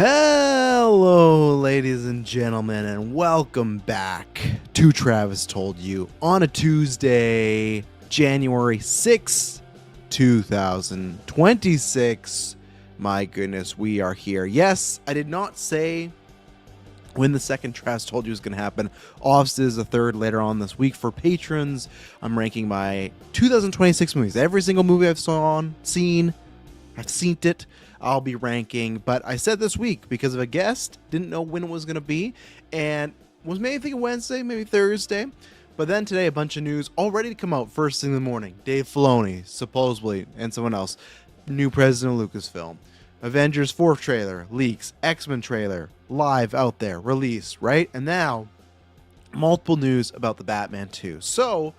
Hello, ladies and gentlemen, and welcome back to Travis Told You on a Tuesday, January 6th, 2026. My goodness, we are here. Yes, I did not say when the second Travis Told You was going to happen. Obviously, is the third later on this week for patrons. I'm ranking my 2026 movies. Every single movie I've seen it. I'll be ranking, but I said this week because of a guest, didn't know when it was going to be, and was maybe thinking Wednesday, maybe Thursday, but then today a bunch of news all ready to come out first thing in the morning. Dave Filoni, supposedly, and someone else, new president of Lucasfilm. Avengers 4th trailer, leaks, X-Men trailer, live out there, released, right? And now, multiple news about the Batman 2. So,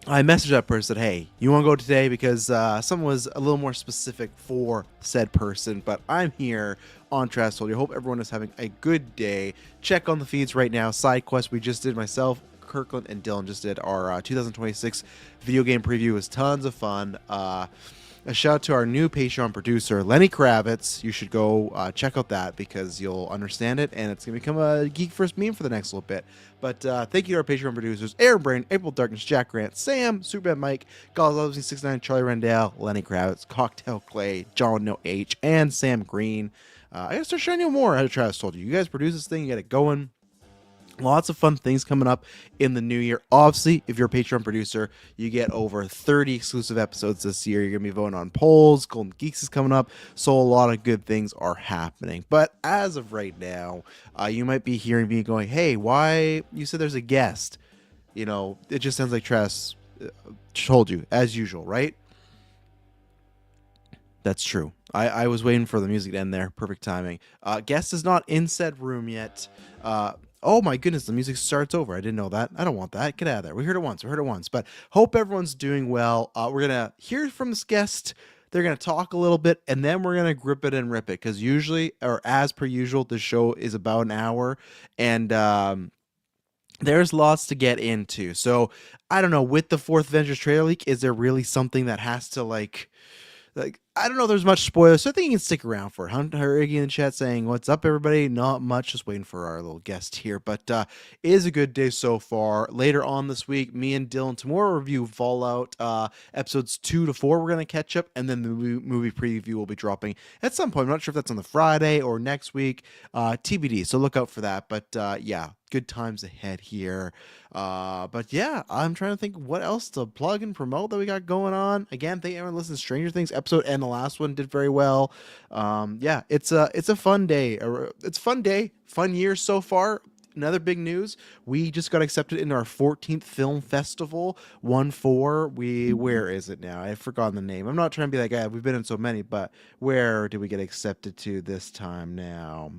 I messaged that person, said, hey, you want to go today? Because someone was a little more specific for said person. But I'm here on Travis Told You. I hope everyone is having a good day. Check on the feeds right now. Side quest we just did. Myself, Kirkland, and Dylan just did our 2026 video game preview. It was tons of fun. A shout out to our new Patreon producer, Lenny Kravitz. You should go check out that because you'll understand it, and it's going to become a Geek First meme for the next little bit. But thank you to our Patreon producers, Aaron Brain, April Darkness, Jack Grant, Sam, Superbad Mike, Gauze69, Charlie Rendell, Lenny Kravitz, Cocktail Clay, John No H, and Sam Green. I got to start showing you more, as Travis told you. You guys produce this thing, you get it going. Lots of fun things coming up in the new year. Obviously, if you're a Patreon producer, you get over 30 exclusive episodes this year. You're going to be voting on polls. Golden Geeks is coming up. So a lot of good things are happening. But as of right now, you might be hearing me going, hey, why? You said there's a guest. You know, it just sounds like Tress told you, as usual, right? That's true. I was waiting for the music to end there. Perfect timing. Guest is not in said room yet. Oh my goodness, the music starts over. I didn't know that. I don't want that. Get out of there. We heard it once. But hope everyone's doing well. We're going to hear from this guest. They're going to talk a little bit, and then we're going to grip it and rip it. Because usually, or as per usual, the show is about an hour. And there's lots to get into. So, I don't know. With the 4th Avengers trailer leak, is there really something that has to, like I don't know if there's much spoilers, so I think you can stick around for it. Hunter Iggy in the chat saying, what's up, everybody? Not much, just waiting for our little guest here, but it is a good day so far. Later on this week, me and Dylan tomorrow review Fallout episodes 2 to 4. We're going to catch up, and then the movie preview will be dropping at some point. I'm not sure if that's on the Friday or next week, TBD, so look out for that, but yeah. Good times ahead here. But yeah, I'm trying to think what else to plug and promote that we got going on. Again, thank everyone listening to Stranger Things episode, and the last one did very well. Yeah, it's a fun day. It's a fun day, fun year so far. Another big news, we just got accepted into our 14th film festival. Where is it now? I've forgotten the name. I'm not trying to be that guy. We've been in so many, but where did we get accepted to this time now?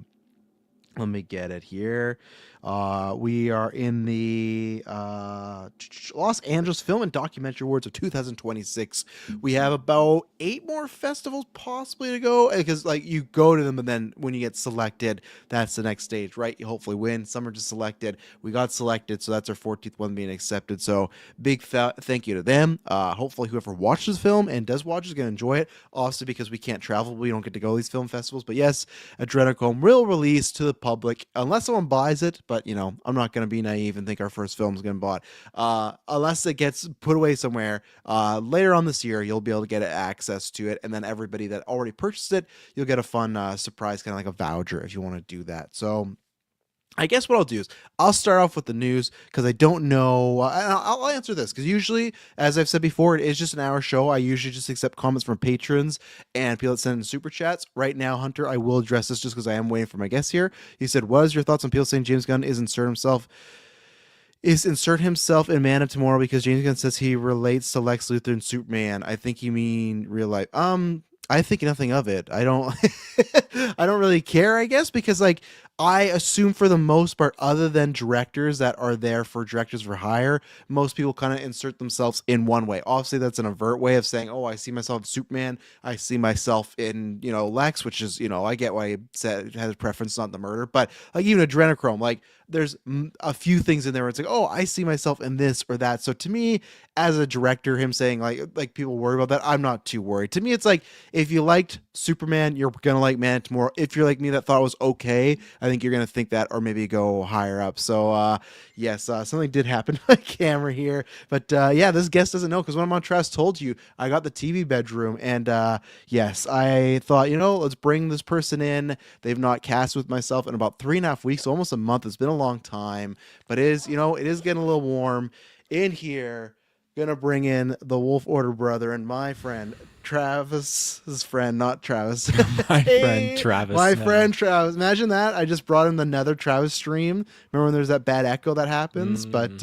Let me get it here. We are in the Los Angeles Film and Documentary Awards of 2026. We have about 8 more festivals possibly to go, because like you go to them, and then when you get selected, that's the next stage, right? You hopefully win. Some are just selected. We got selected, so that's our 14th one being accepted. So big thank you to them. Hopefully whoever watches the film and does watch is going to enjoy it. Also, because we can't travel, we don't get to go to these film festivals. But yes, Adrenochrome will release to the public unless someone buys it. But you know, I'm not going to be naive and think our first film is going to be bought. Unless it gets put away somewhere later on this year, you'll be able to get access to it. And then everybody that already purchased it, you'll get a fun surprise, kind of like a voucher if you want to do that. So I guess what I'll do is I'll start off with the news, because I don't know. I'll answer this because usually, as I've said before, it is just an hour show. I usually just accept comments from patrons and people that send in super chats. Right now, Hunter, I will address this just because I am waiting for my guest here. He said, what is your thoughts on people saying James Gunn is insert himself in Man of Tomorrow because James Gunn says he relates to Lex Luthor and Superman? I think you mean real life. I think nothing of it. I don't I don't really care, I guess, because like I assume for the most part, other than directors that are there for directors for hire, most people kind of insert themselves in one way. Obviously, that's an overt way of saying, "Oh, I see myself in Superman. I see myself in Lex," which is I get why he said has a preference on the murder, but like even adrenochrome, like there's a few things in there where it's like, "Oh, I see myself in this or that." So to me, as a director, him saying like people worry about that, I'm not too worried. To me, it's like if you liked Superman, you're gonna like Man tomorrow. If you're like me that thought it was okay, I think you're gonna think that, or maybe go higher up. So yes, something did happen to my camera here, but yeah, this guest doesn't know because when Montrez told you I got the TV bedroom, and yes, I thought let's bring this person in. They've not cast with myself in about 3.5 weeks, so almost a month. It's been a long time, but it is it is getting a little warm in here. Gonna bring in the Wolf Order brother and my friend Travis's friend, not Travis. My friend Travis. My friend Travis. Imagine that. I just brought in another Travis stream. Remember when there's that bad echo that happens? But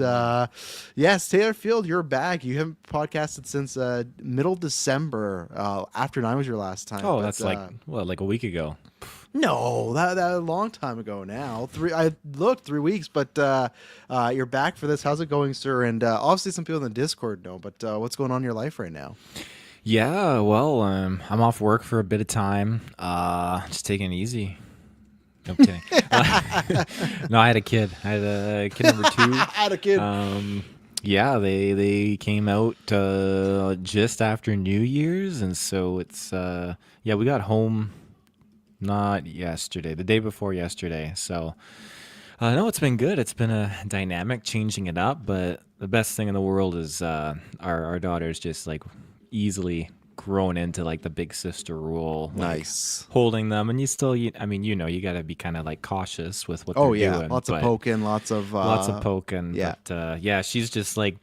yes, Taylor Field, you're back. You haven't podcasted since middle December. After 9 was your last time. Oh, but, that's like a week ago. No, that a long time ago now. I looked 3 weeks, but you're back for this. How's it going, sir? And obviously some people in the Discord know, but what's going on in your life right now? Yeah, well, I'm off work for a bit of time. Just taking it easy. No, I'm kidding. No, I had a kid. I had a kid number 2. I had a kid. Yeah, they came out just after New Year's, and so it's we got home not yesterday, the day before yesterday. So no, it's been good. It's been a dynamic, changing it up, but the best thing in the world is our daughter's just like easily grown into like the big sister role. Nice. Holding them, and you got to be kind of like cautious with what they're doing. Lots of poking, lots of poking. Yeah. But she's just like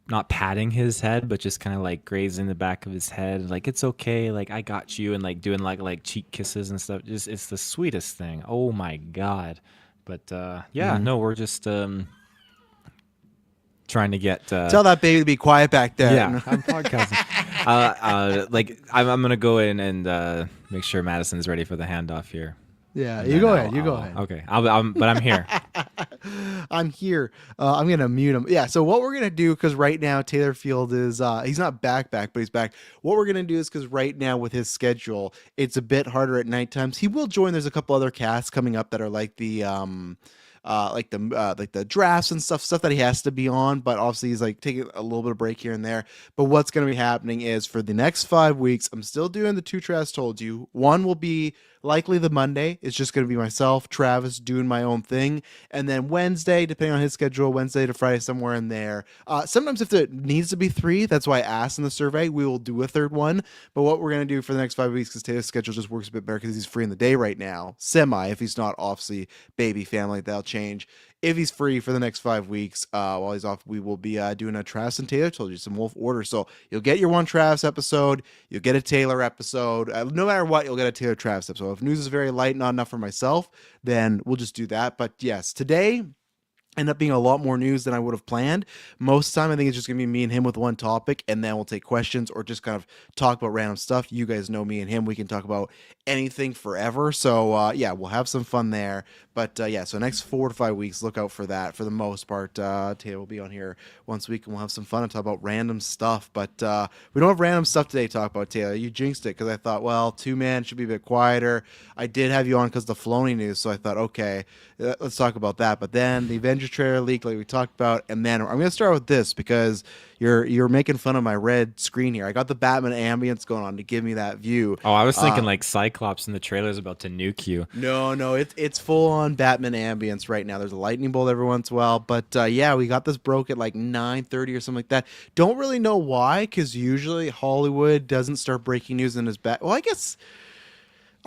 not patting his head, but just kind of like grazing the back of his head, like it's okay, like I got you, and like doing like cheek kisses and stuff. Just it's the sweetest thing. Oh my god. But no, we're just trying to get tell that baby to be quiet back there. Yeah, I'm podcasting. I'm gonna go in and make sure Madison's ready for the handoff here. Yeah, you go ahead. Okay, but I'm here. I'm here. I'm gonna mute him. Yeah. So what we're gonna do, because right now Taylor Field is he's not back, but he's back. What we're gonna do is, because right now with his schedule, it's a bit harder at night times. He will join. There's a couple other casts coming up that are like the like the drafts and stuff that he has to be on, but obviously he's like taking a little bit of break here and there. But what's going to be happening is for the next 5 weeks, I'm still doing the 2 Travis told you. One will be likely the Monday. It's just going to be myself, Travis, doing my own thing. And then Wednesday, depending on his schedule, Wednesday to Friday, somewhere in there. Sometimes if there needs to be 3, that's why I asked in the survey, we will do a 3rd one. But what we're going to do for the next 5 weeks, because Taylor's schedule just works a bit better because he's free in the day right now. If he's not obviously baby family, that'll change. If he's free for the next 5 weeks while he's off, we will be doing a Travis and Taylor told you, some Wolf Order. So you'll get your one Travis episode, you'll get a Taylor episode. No matter what, you'll get a Taylor Travis episode. If news is very light, not enough for myself, then we'll just do that. But yes, today end up being a lot more news than I would have planned. Most of the time, I think it's just going to be me and him with one topic, and then we'll take questions or just kind of talk about random stuff. You guys know me and him. We can talk about anything forever. So, we'll have some fun there. But, so next 4 to 5 weeks, look out for that. For the most part, Taylor will be on here once a week, and we'll have some fun and talk about random stuff. But we don't have random stuff today to talk about, Taylor. You jinxed it because I thought, well, 2-man should be a bit quieter. I did have you on because the Filoni news, so I thought, okay, let's talk about that. But then the Avengers trailer leak, like we talked about, and then I'm going to start with this because you're making fun of my red screen here. I got the Batman ambience going on to give me that view. Oh, I was thinking like Cyclops in the trailer is about to nuke you. No, it's full on Batman ambience right now. There's a lightning bolt every once in a while, but we got this broke at like 9:30 or something like that. Don't really know why, because usually Hollywood doesn't start breaking news in his back. Well, I guess.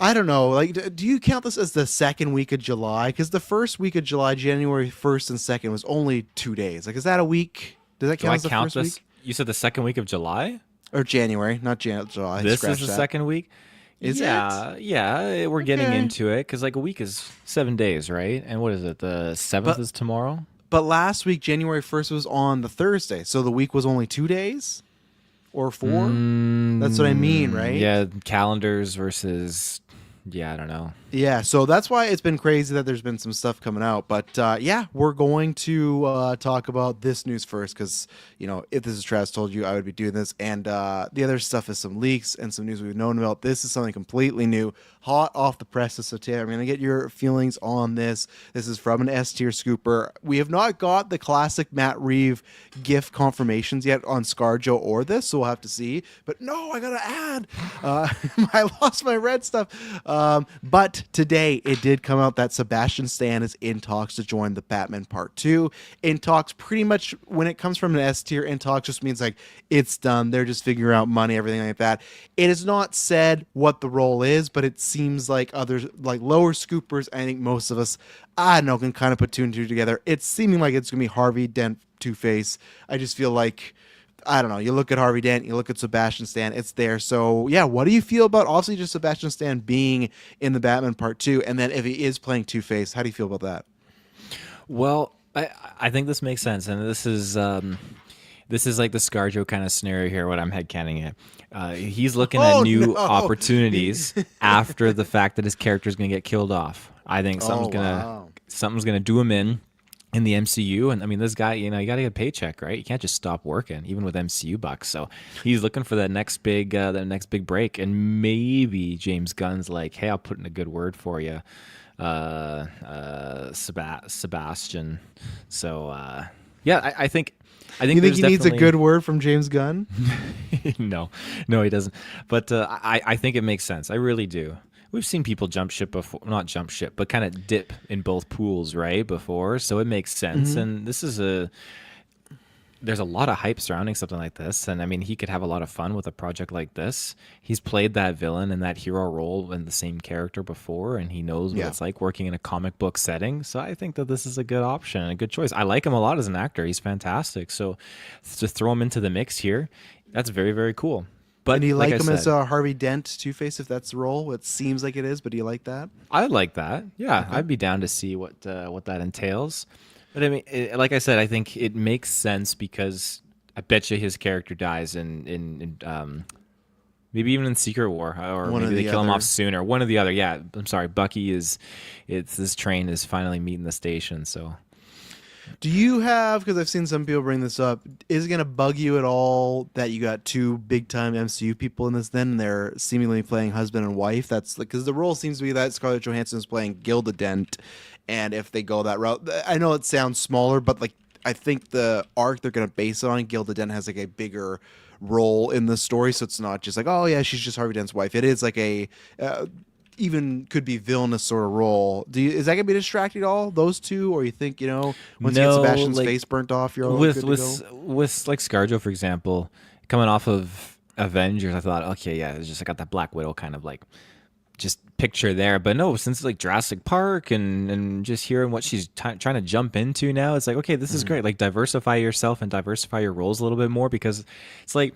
I don't know. Like, do you count this as the second week of July? Because the first week of July, January 1st and 2nd, was only 2 days. Like, is that a week? Does that count as the first week? You said the second week of July? Or January, not July. This is the second week? Is it? Yeah, we're getting into it. Because, like, a week is 7 days, right? And what is it? The 7th is tomorrow? But last week, January 1st, was on the Thursday. So the week was only 2 days? Or 4? That's what I mean, right? Yeah, calendars versus Yeah, I don't know. Yeah, so that's why it's been crazy that there's been some stuff coming out. But yeah, we're going to talk about this news first because, if this is Travis told you, I would be doing this. And the other stuff is some leaks and some news we've known about. This is something completely new, hot off the presses. So, Taylor, I'm going to get your feelings on this. This is from an S tier scooper. We have not got the classic Matt Reeve GIF confirmations yet on ScarJo or this, so we'll have to see. But no, I got to add. I lost my red stuff. But today it did come out that Sebastian Stan is in talks to join the Batman Part 2. In talks, pretty much when it comes from an S tier, in talks just means like it's done. They're just figuring out money, everything like that. It is not said what the role is, but it seems like others, like lower scoopers, I think most of us, I don't know, can kind of put two and two together. It's seeming like it's going to be Harvey Dent Two-Face. I just feel like, I don't know. You look at Harvey Dent, you look at Sebastian Stan, it's there. So, yeah, what do you feel about obviously just Sebastian Stan being in the Batman Part 2? And then if he is playing Two-Face, how do you feel about that? Well, I think this makes sense, and this is like the ScarJo kind of scenario here. What I'm headcanon it. He's looking at new opportunities after the fact that his character is going to get killed off. I think something's gonna do him in the MCU. And I mean, this guy, you got to get a paycheck, right? You can't just stop working, even with MCU bucks. So he's looking for that next big break. And maybe James Gunn's like, hey, I'll put in a good word for you, Sebastian. So yeah, I think. You think he needs a good word from James Gunn? No, he doesn't. But I think it makes sense. I really do. We've seen people jump ship before, not jump ship, but kind of dip in both pools, right? Before, so it makes sense. And there's a lot of hype surrounding something like this. And I mean, he could have a lot of fun with a project like this. He's played that villain and that hero role in the same character before, and he knows what it's like working in a comic book setting. So I think that this is a good option and a good choice. I like him a lot as an actor. He's fantastic. So to throw him into the mix here, that's very, very cool. But and do you like him as Harvey Dent Two-Face if that's the role? It seems like it is, but do you like that? I like that. Yeah, okay. I'd be down to see what that entails. But I mean, like I said, I think it makes sense because I bet you his character dies in maybe even in Secret War, or maybe they kill him off sooner. One or the other. Yeah, I'm sorry. Bucky this train is finally meeting the station. So. Do you have, because I've seen some people bring this up, is it going to bug you at all that you got two big-time MCU people in this then, and they're seemingly playing husband and wife? That's like, because the role seems to be that Scarlett Johansson is playing Gilda Dent, and if they go that route, I know it sounds smaller, but like I think the arc they're going to base it on, Gilda Dent has like a bigger role in the story, so it's not just like, oh yeah, she's just Harvey Dent's wife. It is like a... even could be villainous sort of role. Is that gonna be distracting at all? Those two, or you think once you get Sebastian's face burnt off, you're all good to go? With like ScarJo, for example, coming off of Avengers, I thought, okay, yeah, it's just I got that Black Widow kind of like just picture there. But no, since it's like Jurassic Park and just hearing what she's trying to jump into now, it's like, okay, this is great. Like diversify yourself and diversify your roles a little bit more, because it's like.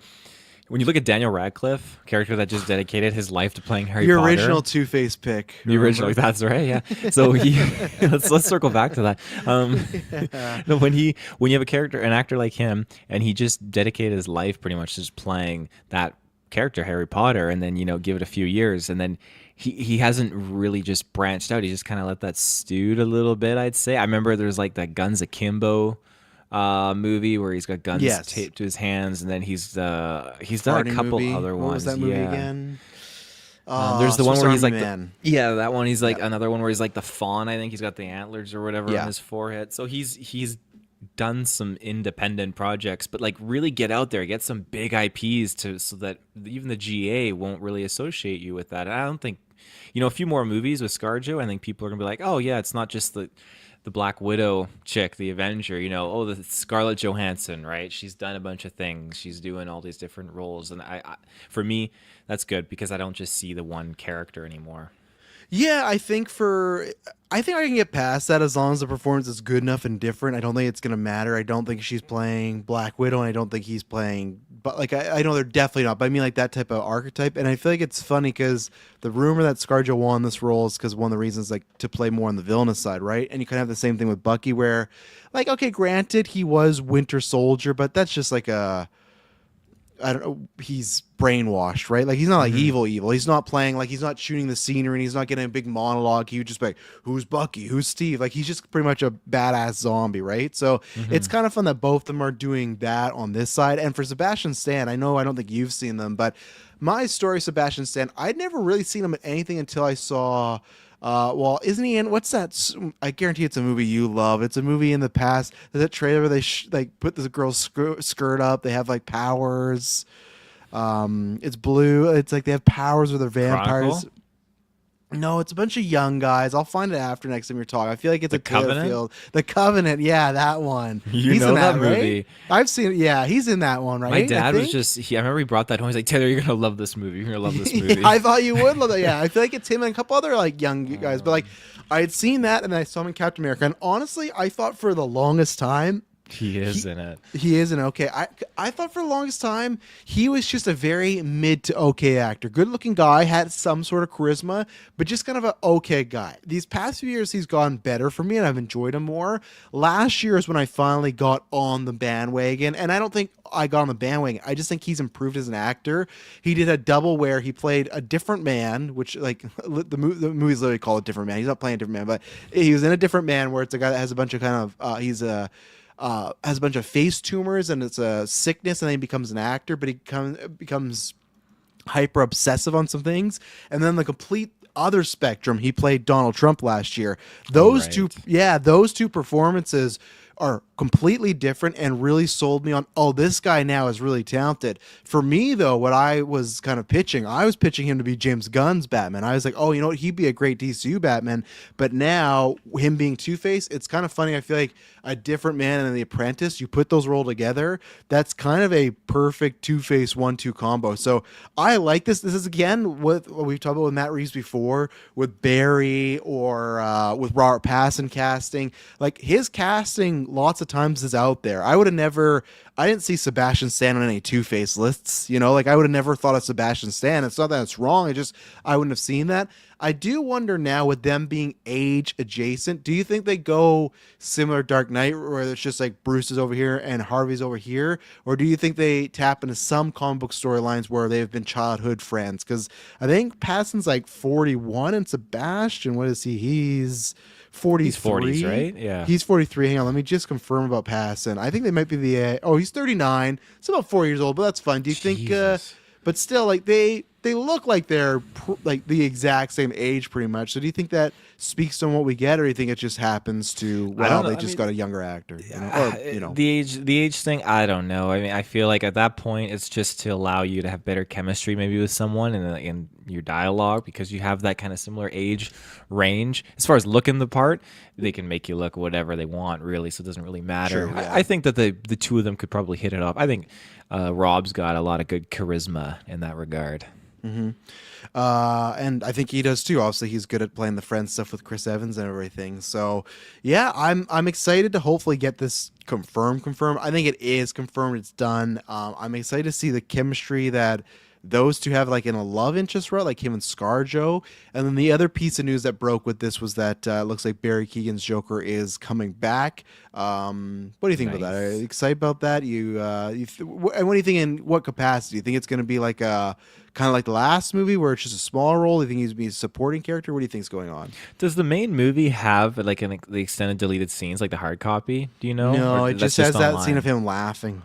When you look at Daniel Radcliffe, character that just dedicated his life to playing Harry Potter. Your original Two-Face pick. The original, that's right, yeah. So let's circle back to that. No, when you have an actor like him, and he just dedicated his life pretty much just playing that character, Harry Potter, and then give it a few years, and then he hasn't really just branched out. He just kind of let that stew a little bit, I'd say. I remember there's like that Guns Akimbo movie where he's got guns taped to his hands, and then he's done a couple other ones. What was that movie again? There's the one where he's like that one. He's like another one where he's like the fawn. I think he's got the antlers or whatever on his forehead. So he's done some independent projects, but like really get out there, get some big IPs so that even the GA won't really associate you with that. I don't think a few more movies with ScarJo, I think people are gonna be like, oh yeah, it's not just the Black Widow chick, the Avenger, the Scarlett Johansson, right? She's done a bunch of things. She's doing all these different roles. And I for me, that's good because I don't just see the one character anymore. Yeah, I think I can get past that as long as the performance is good enough and different. I don't think it's going to matter. I don't think she's playing Black Widow, and I don't think he's playing... But like I know they're definitely not, but I mean like that type of archetype. And I feel like it's funny because the rumor that ScarJo won this role is because one of the reasons like to play more on the villainous side, right? And you kind of have the same thing with Bucky where like, okay, granted he was Winter Soldier, but that's just like I don't know, he's brainwashed, right? Like he's not like Hmm. evil. He's not playing like he's not shooting the scenery and he's not getting a big monologue. He would just be like, who's Bucky? Who's Steve? Like he's just pretty much a badass zombie, right? So it's Hmm. kind of fun that both of them are doing that on this side. And for Sebastian Stan, I know I don't think you've seen them, but my story, Sebastian Stan, I'd never really seen him in anything until I saw. Well, isn't he in what's that? I guarantee it's a movie you love. It's a movie in the past. There's that trailer where they like put this girl's skirt up. They have like powers. It's blue. It's like they have powers with their vampires. Chronicle, No, it's a bunch of young guys. I'll find it after next time you're talking. I feel like it's The a Taylor Covenant. Field. The Covenant, yeah, that one. You He's in know that that, right? movie. I've seen it. Yeah, he's in that one, My right? I dad was think. just, I remember he brought that home. He's like, Taylor, you're going to love this movie. You're going to love this Yeah, movie. I thought you would love that. Yeah, I feel like it's him and a couple other like young guys, but like I had seen that and I saw him in Captain America, and honestly, I thought for the longest time He is in it. he is an okay. I thought for the longest time he was just a very mid to okay actor. Good looking guy, had some sort of charisma, but just kind of an okay guy. These past few years he's gone better for me and I've enjoyed him more. Last year is when I finally got on the bandwagon, and I don't think I got on the bandwagon. I just think he's improved as an actor. He did a double where he played a different man, which like the movie's literally called A Different Man. He's not playing a different man, but he was in A Different Man where it's a guy that has a bunch of kind of he's a has a bunch of face tumors and it's a sickness, and then he becomes an actor, but he becomes hyper obsessive on some things. And then the complete other spectrum, he played Donald Trump last year. Those two, Right. yeah, those two performances are completely different and really sold me on, oh, this guy now is really talented. For me though, what I was kind of pitching, I was pitching him to be James Gunn's Batman. I was like, oh, you know what, he'd be a great DCU Batman. But now him being Two-Face, it's kind of funny. I feel like a different man and The Apprentice, you put those roll together, that's kind of a perfect Two-Face 1-2 combo. So I like this. This is again what we've talked about with Matt Reeves before, with Barry or with Robert Pattinson casting. Like his casting lots of times is out there. I would have never, I didn't see Sebastian Stan on any Two-Face lists, you know, like I would have never thought of Sebastian Stan. It's not that it's wrong, it just I wouldn't have seen that. I do wonder now with them being age adjacent, do you think they go similar Dark Knight where it's just like Bruce is over here and Harvey's over here? Or do you think they tap into some comic book storylines where they've been childhood friends? Because I think Pattinson's like 41 and Sebastian, what is he? He's He's 40s, 43. right? Yeah. He's 43. Hang on, let me just confirm about Pattinson. I think they might be the oh, he's 39. It's about 4 years old, but that's fine. Do you think Jesus. but still like they look like they're like the exact same age pretty much. So do you think that speaks to what we get, or do you think it just happens to, I well, don't they know. I just mean, got a younger actor, you know, or you know. the age thing, I don't know. I mean, I feel like at that point it's just to allow you to have better chemistry maybe with someone in your dialogue, because you have that kind of similar age range. As far as looking the part, they can make you look whatever they want really, so it doesn't really matter. True, yeah. I think that the two of them could probably hit it off. I think Rob's got a lot of good charisma in that regard. And I think he does too. Obviously, he's good at playing the friend stuff with Chris Evans and everything. So, yeah, I'm excited to hopefully get this confirmed. I think it is confirmed. It's done. I'm excited to see the chemistry that those two have, like in a love interest role, like him and ScarJo. And then the other piece of news that broke with this was that it looks like Barry Keoghan's Joker is coming back. What do you think about that? Are you Nice. excited about that? And what do you think in what capacity? Do you think it's going to be like a kind of like the last movie where it's just a small role? Do you think he's be a supporting character? What do you think's going on? Does the main movie have like the extended deleted scenes, like the hard copy? Do you know? No, Or it that's just has that scene online? of him laughing.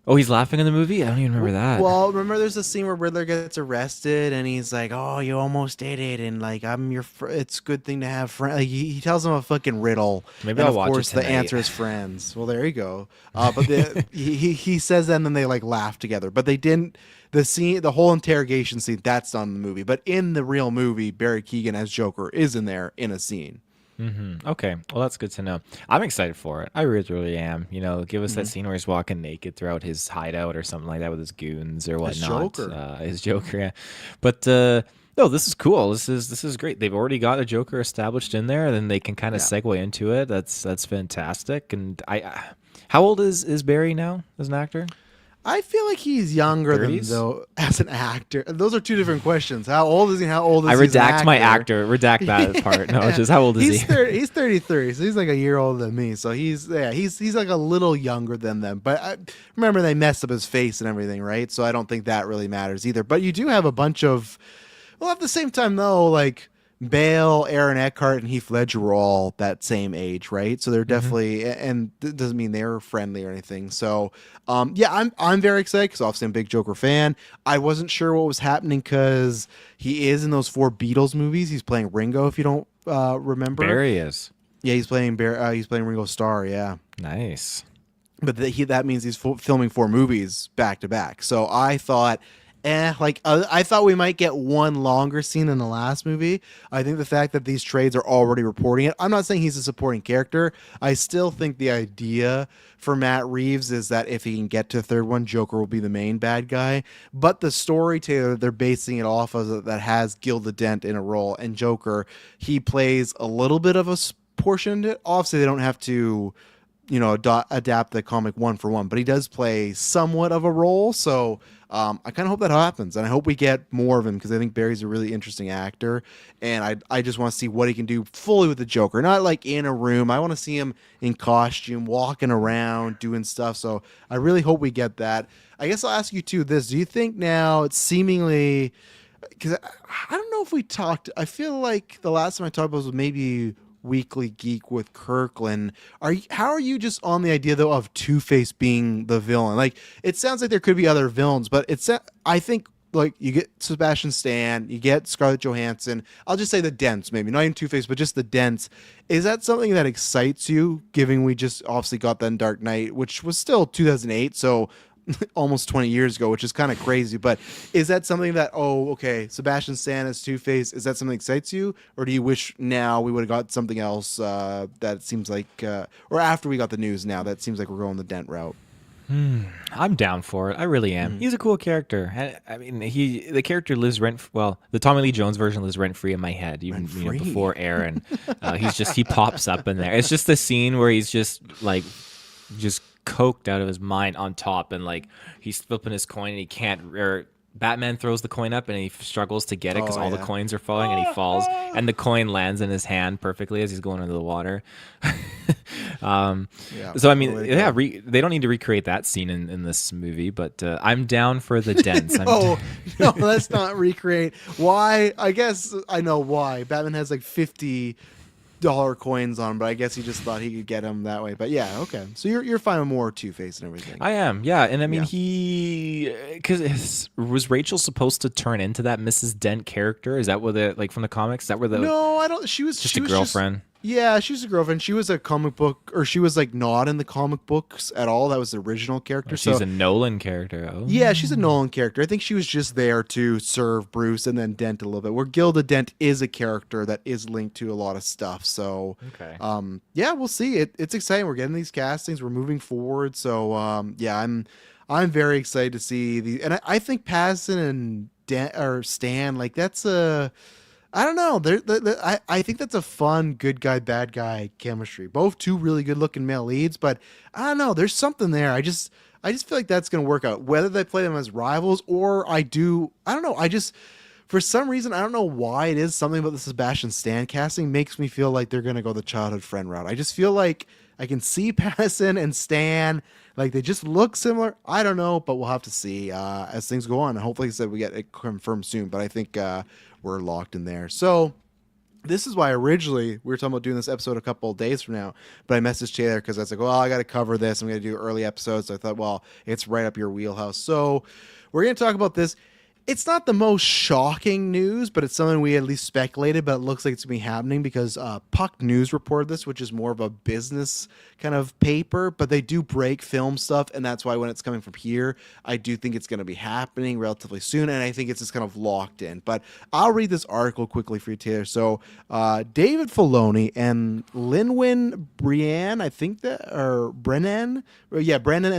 Oh, he's laughing in the movie? I don't even remember that. Well, remember there's a scene where Riddler gets arrested and he's like, "Oh, you almost did it," and like, "I'm your. It's a good thing to have friends." Like he tells him a fucking riddle. Maybe and I'll of watch it course the tonight. answer is friends. Well, there you go. But he says that and then they like laugh together. But they didn't. The whole interrogation scene, that's not in the movie. But in the real movie, Barry Keoghan as Joker is in there in a scene. Okay, well that's good to know. I'm excited for it. I really, really am. You know, give us Mm-hmm. that scene where he's walking naked throughout his hideout or something like that with his goons or As whatnot. Joker. His Joker, yeah. But no, this is cool. This is great. They've already got a Joker established in there, and then they can kind of Yeah. segue into it. That's fantastic. And how old is Barry now as an actor? I feel like he's younger than 30s? though as an actor. Those are two different questions. How old is he? How old is I he as an redact my actor? actor. Redact that part. No, just how old is he? He's 33, so he's like a year older than me. So he's like a little younger than them. But I remember they messed up his face and everything, right? So I don't think that really matters either. But you do have a bunch of, well, at the same time though, like Bale, Aaron Eckhart, and Heath Ledger were all that same age, right? So they're definitely, and it doesn't mean they're friendly or anything. So, yeah, I'm very excited because obviously I'm a big Joker fan. I wasn't sure what was happening because he is in those 4 Beatles movies. He's playing Ringo, if you don't remember. Barry is. Yeah, he's playing Ringo Starr. Yeah, Nice. but that means he's filming 4 movies back to back. So I thought, I thought we might get one longer scene in the last movie. I think the fact that these trades are already reporting it. I'm not saying he's a supporting character. I still think the idea for Matt Reeves is that if he can get to the 3rd one, Joker will be the main bad guy. But the storyteller they're basing it off of that has Gilda Dent in a role, and Joker, he plays a little bit of a portion of it. Obviously, they don't have to adapt the comic one for one, but he does play somewhat of a role. So I kind of hope that happens, and I hope we get more of him because I think Barry's a really interesting actor, and I just want to see what he can do fully with the Joker, not like in a room. I want to see him in costume, walking around, doing stuff. So I really hope we get that. I guess I'll ask you too this: do you think now it's seemingly, because I don't know if we talked, I feel like the last time I talked about was maybe Weekly Geek with Kirkland. How are you just on the idea though of Two-Face being the villain? Like, it sounds like there could be other villains, but I think like you get Sebastian Stan, you get Scarlett Johansson. I'll just say the Dents, maybe not even Two-Face, but just the Dents. Is that something that excites you? Given we just obviously got that in Dark Knight, which was still 2008, so almost 20 years ago, which is kind of crazy. But is that something that, okay, Sebastian Stan as Two-Face, is that something that excites you? Or do you wish now we would have got something else that seems like, or after we got the news now, that seems like we're going the Dent route? I'm down for it. I really am. He's a cool character. I mean, the character lives the Tommy Lee Jones version lives rent free in my head, even before Aaron. He pops up in there. It's just the scene where he's just coked out of his mind on top, and like he's flipping his coin and he can't, or Batman throws the coin up and he struggles to get it because all the coins are falling, and he falls and the coin lands in his hand perfectly as he's going into the water. So I mean, they don't need to recreate that scene in this movie, but I'm down for the Dents. No, let's not recreate. Why? I guess I know why. Batman has like $50 coins on him, but I guess he just thought he could get him that way. But yeah, okay. So you're fine with more Two-Face and everything. I am, yeah. And I mean, was Rachel supposed to turn into that Mrs. Dent character? Is that what from the comics? Is that where No, I don't. She was a girlfriend. Yeah, she was a girlfriend. She was a comic book, or she was like not in the comic books at all. That was the original character. She's a Nolan character. Oh. Yeah, she's a Nolan character. I think she was just there to serve Bruce and then Dent a little bit. Where Gilda Dent is a character that is linked to a lot of stuff. So, okay. Yeah, we'll see. It's exciting. We're getting these castings. We're moving forward. So, yeah, I'm very excited to see the. And I think Pattinson and Stan, like that's a. I don't know. I think that's a fun good guy, bad guy chemistry. Both two really good looking male leads, but I don't know. There's something there. I just feel like that's going to work out. Whether they play them as rivals or I don't know. For some reason, I don't know why it is, something about the Sebastian Stan casting makes me feel like they're going to go the childhood friend route. I just feel like I can see Pattinson and Stan, like they just look similar. I don't know, but we'll have to see as things go on. And hopefully, like I said, we get it confirmed soon. But I think we're locked in there. So this is why originally we were talking about doing this episode a couple of days from now. But I messaged Taylor because I was like, well, I got to cover this. I'm going to do early episodes. So I thought, well, it's right up your wheelhouse. So we're going to talk about this. It's not the most shocking news, but it's something we at least speculated, but it looks like it's going to be happening because Puck News reported this, which is more of a business kind of paper, but they do break film stuff, and that's why when it's coming from here, I do think it's going to be happening relatively soon, and I think it's just kind of locked in. But I'll read this article quickly for you, Taylor. So David Filoni and Lynwen Brennan, I think that, or Brennan, and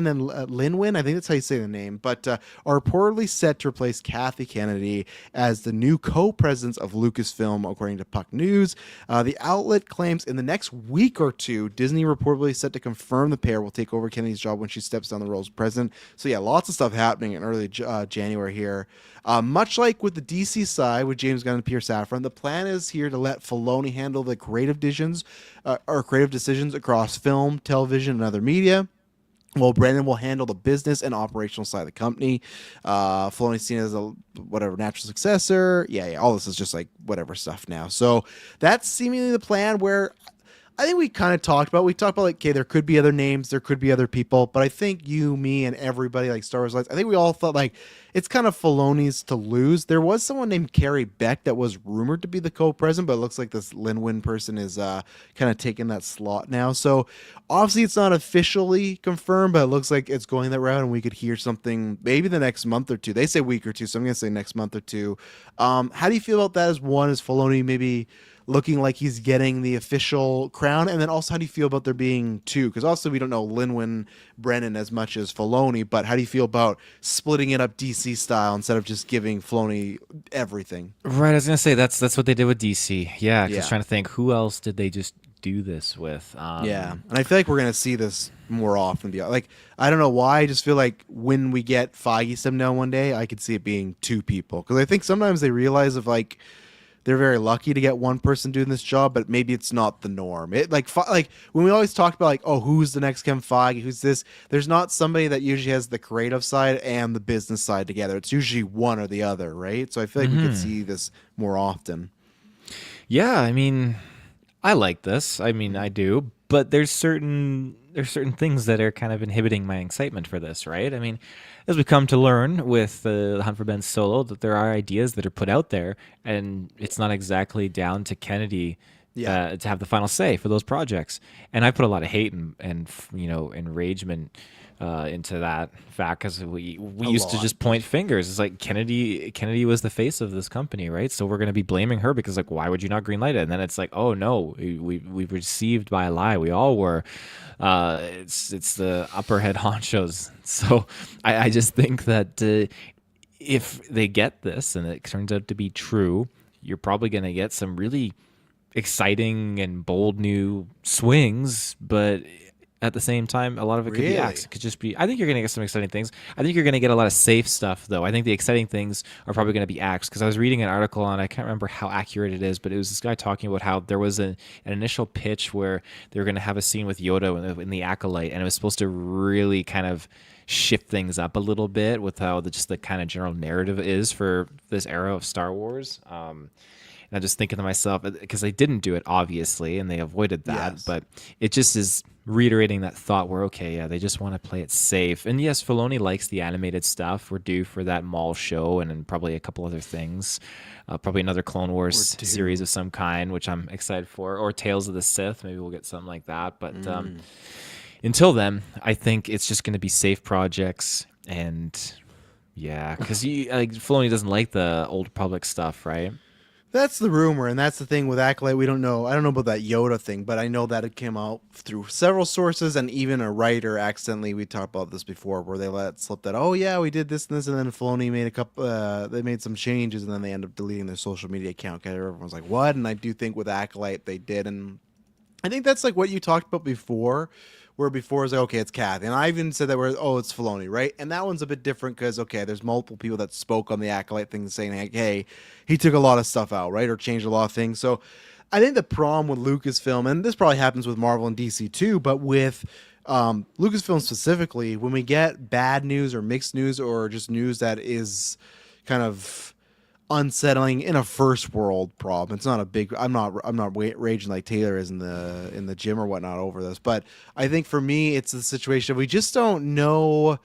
then Lynwen, I think that's how you say the name, but are reportedly set to replace Kathy Kennedy as the new co-presidents of Lucasfilm, according to Puck News. The outlet claims in the next week or two, Disney reportedly set to confirm the pair will take over Kennedy's job when she steps down the role as president. So yeah, lots of stuff happening in early January here. Much like with the DC side with James Gunn and Peter Safran, the plan is here to let Filoni handle the creative decisions across film, television, and other media. Well, Brennan will handle the business and operational side of the company. Filoni's seen as a natural successor. Yeah, all this is just like whatever stuff now. So that's seemingly the plan where I think we kind of talked about. We talked about like, okay, there could be other names, there could be other people, but I think you, me, and everybody like Star Wars likes. I think we all thought like it's kind of Filoni's to lose. There was someone named Carrie Beck that was rumored to be the co-president, but it looks like this Lynwen person is kind of taking that slot now. So obviously it's not officially confirmed, but it looks like it's going that route, and we could hear something maybe the next month or two. They say week or two, so I'm gonna say next month or two. How do you feel about that? As one, is Filoni maybe looking like he's getting the official crown? And then also, how do you feel about there being two? Because also we don't know Lynwen, Brennan as much as Filoni, but how do you feel about splitting it up DC style instead of just giving Filoni everything? Right, I was gonna say that's what they did with DC. Yeah, just Yeah. trying to think who else did they just do this with? Yeah, and I feel like we're gonna see this more often. Like, I don't know why. I just feel like when we get Feige stepping down one day, I could see it being two people. Because I think sometimes they realize if like they're very lucky to get one person doing this job, but maybe it's not the norm. It like when we always talked about like, oh, who's the next Kevin Feige? Who's this? There's not somebody that usually has the creative side and the business side together. It's usually one or the other, right? So I feel like we could see this more often. Yeah, I mean, I like this. I mean, I do, but there's certain things that are kind of inhibiting my excitement for this, right? I mean, as we come to learn with the Hunt for Ben Solo, that there are ideas that are put out there, and it's not exactly down to Kennedy to have the final say for those projects. And I put a lot of hate and enragement into that fact, because we used to just point fingers. It's like Kennedy was the face of this company, right? So we're going to be blaming her because like, why would you not greenlight it? And then it's like, oh no, we were deceived by a lie. We all were. It's the upper head honchos. So I just think that if they get this and it turns out to be true, you're probably going to get some really exciting and bold new swings, but at the same time, a lot of it could be axed. It could just be. I think you're going to get some exciting things. I think you're going to get a lot of safe stuff, though. I think the exciting things are probably going to be axed, because I was reading an article, and I can't remember how accurate it is, but it was this guy talking about how there was an initial pitch where they were going to have a scene with Yoda in the Acolyte, and it was supposed to really kind of shift things up a little bit with how just the kind of general narrative is for this era of Star Wars. And I'm just thinking to myself, because they didn't do it, obviously, and they avoided that, but it just is reiterating that thought where, okay, yeah, they just want to play it safe. And yes, Filoni likes the animated stuff. We're due for that mall show and then probably a couple other things. Probably another Clone Wars series of some kind, which I'm excited for. Or Tales of the Sith. Maybe we'll get something like that. But until then, I think it's just going to be safe projects. And yeah, because Filoni doesn't like the Old Republic stuff, right? That's the rumor, and that's the thing with Acolyte. We don't know. I don't know about that Yoda thing, but I know that it came out through several sources, and even a writer accidentally. We talked about this before, where they let slip that, oh yeah, we did this and this, and then Filoni made a couple. They made some changes, and then they end up deleting their social media account. Because everyone's like, what? And I do think with Acolyte they did, and I think that's like what you talked about before. Where before it was like, okay, it's Kathy. And I even said that it's Filoni, right? And that one's a bit different because, okay, there's multiple people that spoke on the Acolyte thing saying, like, hey, he took a lot of stuff out, right? Or changed a lot of things. So I think the problem with Lucasfilm, and this probably happens with Marvel and DC too, but with Lucasfilm specifically, when we get bad news or mixed news or just news that is kind of unsettling in a first world problem. It's not a big. I'm not raging like Taylor is in the gym or whatnot over this. But I think for me, it's the situation we just don't know.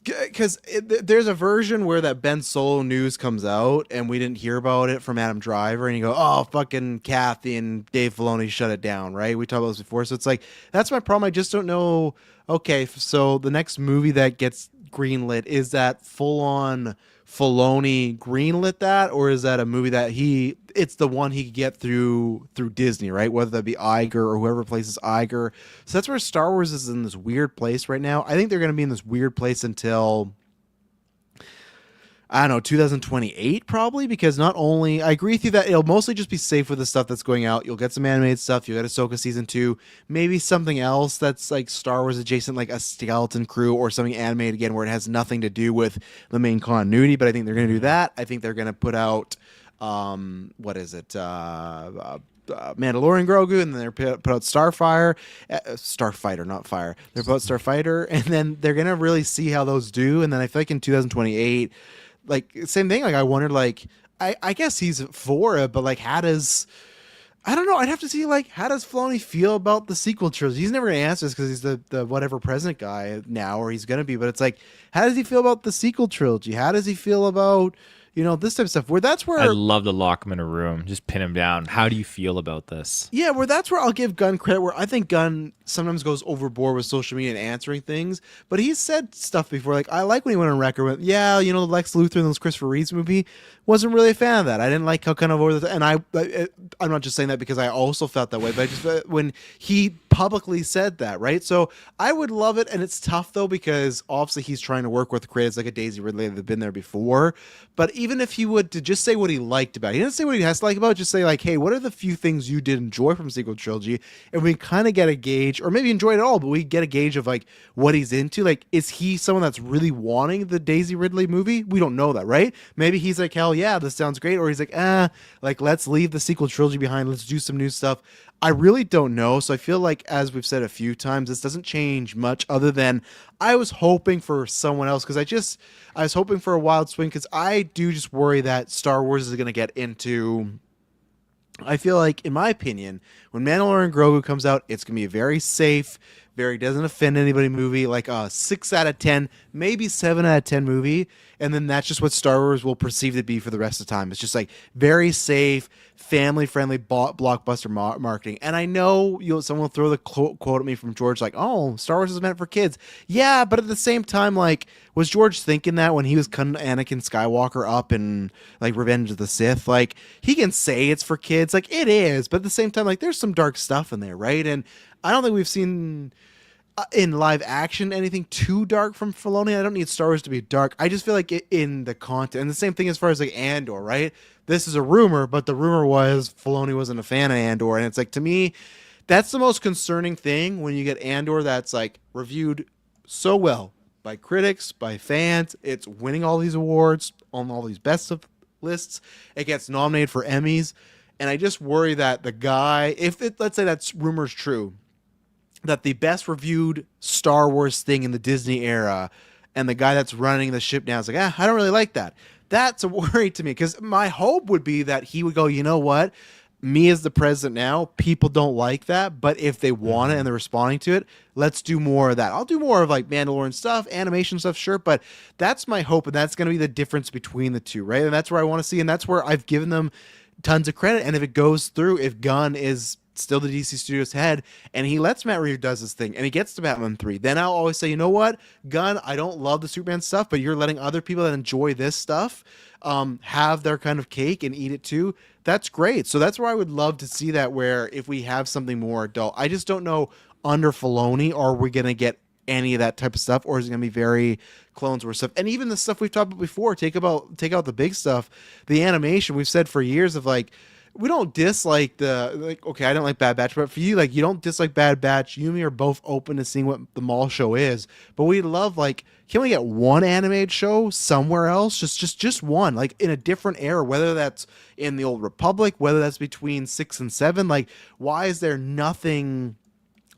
Because there's a version where that Ben Solo news comes out and we didn't hear about it from Adam Driver, and you go, oh, fucking Kathy and Dave Filoni shut it down, right? We talked about this before. So it's like, that's my problem. I just don't know. Okay, so the next movie that gets greenlit, is that full on Filoni greenlit that, or is that a movie that it's the one he could get through Disney, right? Whether that be Iger or whoever places Iger. So that's where Star Wars is in this weird place right now. I think they're going to be in this weird place until I don't know, 2028 probably, because not only I agree with you that it'll mostly just be safe with the stuff that's going out. You'll get some animated stuff. You'll get Ahsoka season 2, maybe something else that's like Star Wars adjacent, like a Skeleton Crew or something animated again where it has nothing to do with the main continuity. But I think they're going to do that. I think they're going to put out what is it? Mandalorian Grogu, and then they're put out Starfighter, not Fire. They're put out Starfighter, and then they're gonna really see how those do. And then I feel like in 2028, like same thing. Like I wondered, like I guess he's for it, but like how does I don't know. I'd have to see like how does Filoni feel about the sequel trilogy. He's never gonna answer this because he's the whatever president guy now, or he's gonna be. But it's like how does he feel about the sequel trilogy? How does he feel about this type of stuff. Where that's where I'd love to lock him in a room, just pin him down. How do you feel about this? Yeah, where that's where I'll give Gunn credit. Where I think Gunn sometimes goes overboard with social media and answering things, but he's said stuff before. Like I like when he went on record with, yeah, Lex Luthor in those Christopher Reeves movie, wasn't really a fan of that. I didn't like how kind of over the and I'm not just saying that because I also felt that way, but I just when he publicly said that, right? So I would love it, and it's tough though because obviously he's trying to work with creators like a Daisy Ridley that have been there before. But even if he would to just say what he liked about it, he didn't say what he has to like about it, just say like, hey, what are the few things you did enjoy from sequel trilogy? And we kind of get a gauge, or maybe enjoy it all, but we get a gauge of like what he's into. Like, is he someone that's really wanting the Daisy Ridley movie? We don't know that, right? Maybe he's like, hell yeah, this sounds great. Or he's like, like let's leave the sequel trilogy behind. Let's do some new stuff. I really don't know. So I feel like, as we've said a few times, this doesn't change much other than I was hoping for someone else because I was hoping for a wild swing because I do just worry that Star Wars is going to get into. I feel like, in my opinion, when Mandalorian Grogu comes out, it's going to be a very safe, very doesn't offend anybody movie, like a 6 out of 10, maybe 7 out of 10 movie. And then that's just what Star Wars will perceive to be for the rest of the time. It's just like very safe, family-friendly blockbuster marketing. And I know someone will throw the quote at me from George, like, oh, Star Wars is meant for kids. Yeah, but at the same time, like, was George thinking that when he was cutting Anakin Skywalker up in, like, Revenge of the Sith? Like, he can say it's for kids. Like, it is. But at the same time, like, there's some dark stuff in there, right? And I don't think we've seen in live action anything too dark from Filoni. I don't need Star Wars to be dark. I just feel like in the content, and the same thing as far as like Andor, right? This is a rumor, but the rumor was Filoni wasn't a fan of Andor, and it's like, to me, that's the most concerning thing when you get Andor that's like reviewed so well by critics, by fans. It's winning all these awards on all these best of lists. It gets nominated for Emmys, and I just worry that the guy, let's say that's rumor's true, that the best reviewed Star Wars thing in the Disney era, and the guy that's running the ship now is like, I don't really like that. That's a worry to me, because my hope would be that he would go, you know what? Me as the president now, people don't like that, but if they want it and they're responding to it, let's do more of that. I'll do more of like Mandalorian stuff, animation stuff, sure, but that's my hope, and that's going to be the difference between the two, right? And that's where I want to see, and that's where I've given them tons of credit. And if it goes through, if Gunn is still the DC Studios head, and he lets Matt Reeves does his thing, and he gets to Batman 3, then I'll always say, you know what, Gunn, I don't love the Superman stuff, but you're letting other people that enjoy this stuff have their kind of cake and eat it too. That's great. So that's where I would love to see that, where if we have something more adult. I just don't know under Filoni, are we going to get any of that type of stuff, or is it going to be very Clone Wars stuff? And even the stuff we've talked about before, take out the big stuff, the animation, we've said for years of like, we don't dislike okay, I don't like Bad Batch, but for you, like, you don't dislike Bad Batch. You and me are both open to seeing what the mall show is, but we love, like, can we get one animated show somewhere else? Just one, like, in a different era, whether that's in the Old Republic, whether that's between 6 and 7. Like, why is there nothing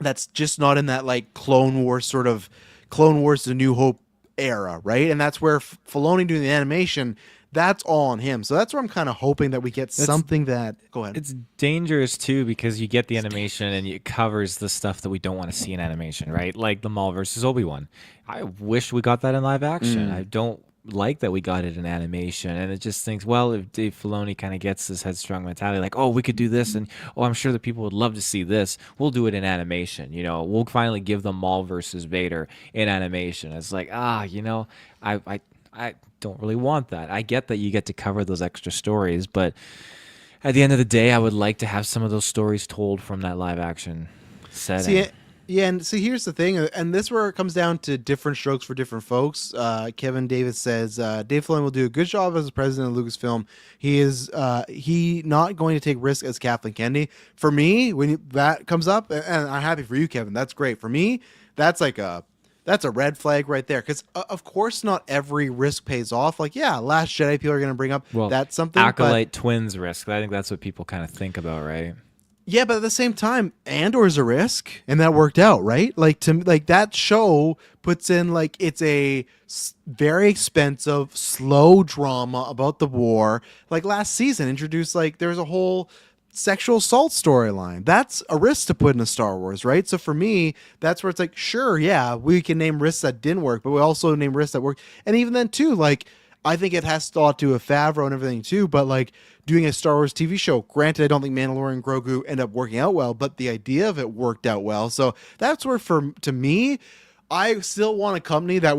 that's just not in that, like, Clone Wars The New Hope era, right? And that's where Filoni doing the animation, that's all on him. So that's where I'm kind of hoping that we get something that. Go ahead. It's dangerous too, because you get the animation and it covers the stuff that we don't want to see in animation, right? Like the Maul versus Obi-Wan. I wish we got that in live action. I don't like that we got it in animation, and it just thinks, well, if Dave Filoni kind of gets this headstrong mentality, like, oh, we could do this, and I'm sure that people would love to see this, we'll do it in animation. We'll finally give them Maul versus Vader in animation. It's like, I don't really want that. I get that you get to cover those extra stories, but at the end of the day, I would like to have some of those stories told from that live action setting. Yeah, and see, here's the thing, and this where it comes down to different strokes for different folks. Kevin Davis says Dave Filoni will do a good job as the president of Lucasfilm. He not going to take risks as Kathleen Kennedy. For me, that comes up, and I'm happy for you, Kevin. That's great. For me, that's like that's a red flag right there. Because of course, not every risk pays off. Like, yeah, Last Jedi people are going to bring up Well, that's something. Acolyte twins risk. I think that's what people kind of think about, right? Yeah, but at the same time, Andor's a risk, and that worked out, right? Like that show puts in like it's a very expensive, slow drama about the war. Like last season, introduced like there's a whole sexual assault storyline. That's a risk to put in a Star Wars, right? So for me, that's where it's like, sure, yeah, we can name risks that didn't work, but we also name risks that worked. And even then, too, like I think it has to do with Favreau and everything too, but like doing a Star Wars TV show, granted, I don't think Mandalorian and Grogu end up working out well, but the idea of it worked out well. So that's where, to me, I still want a company that I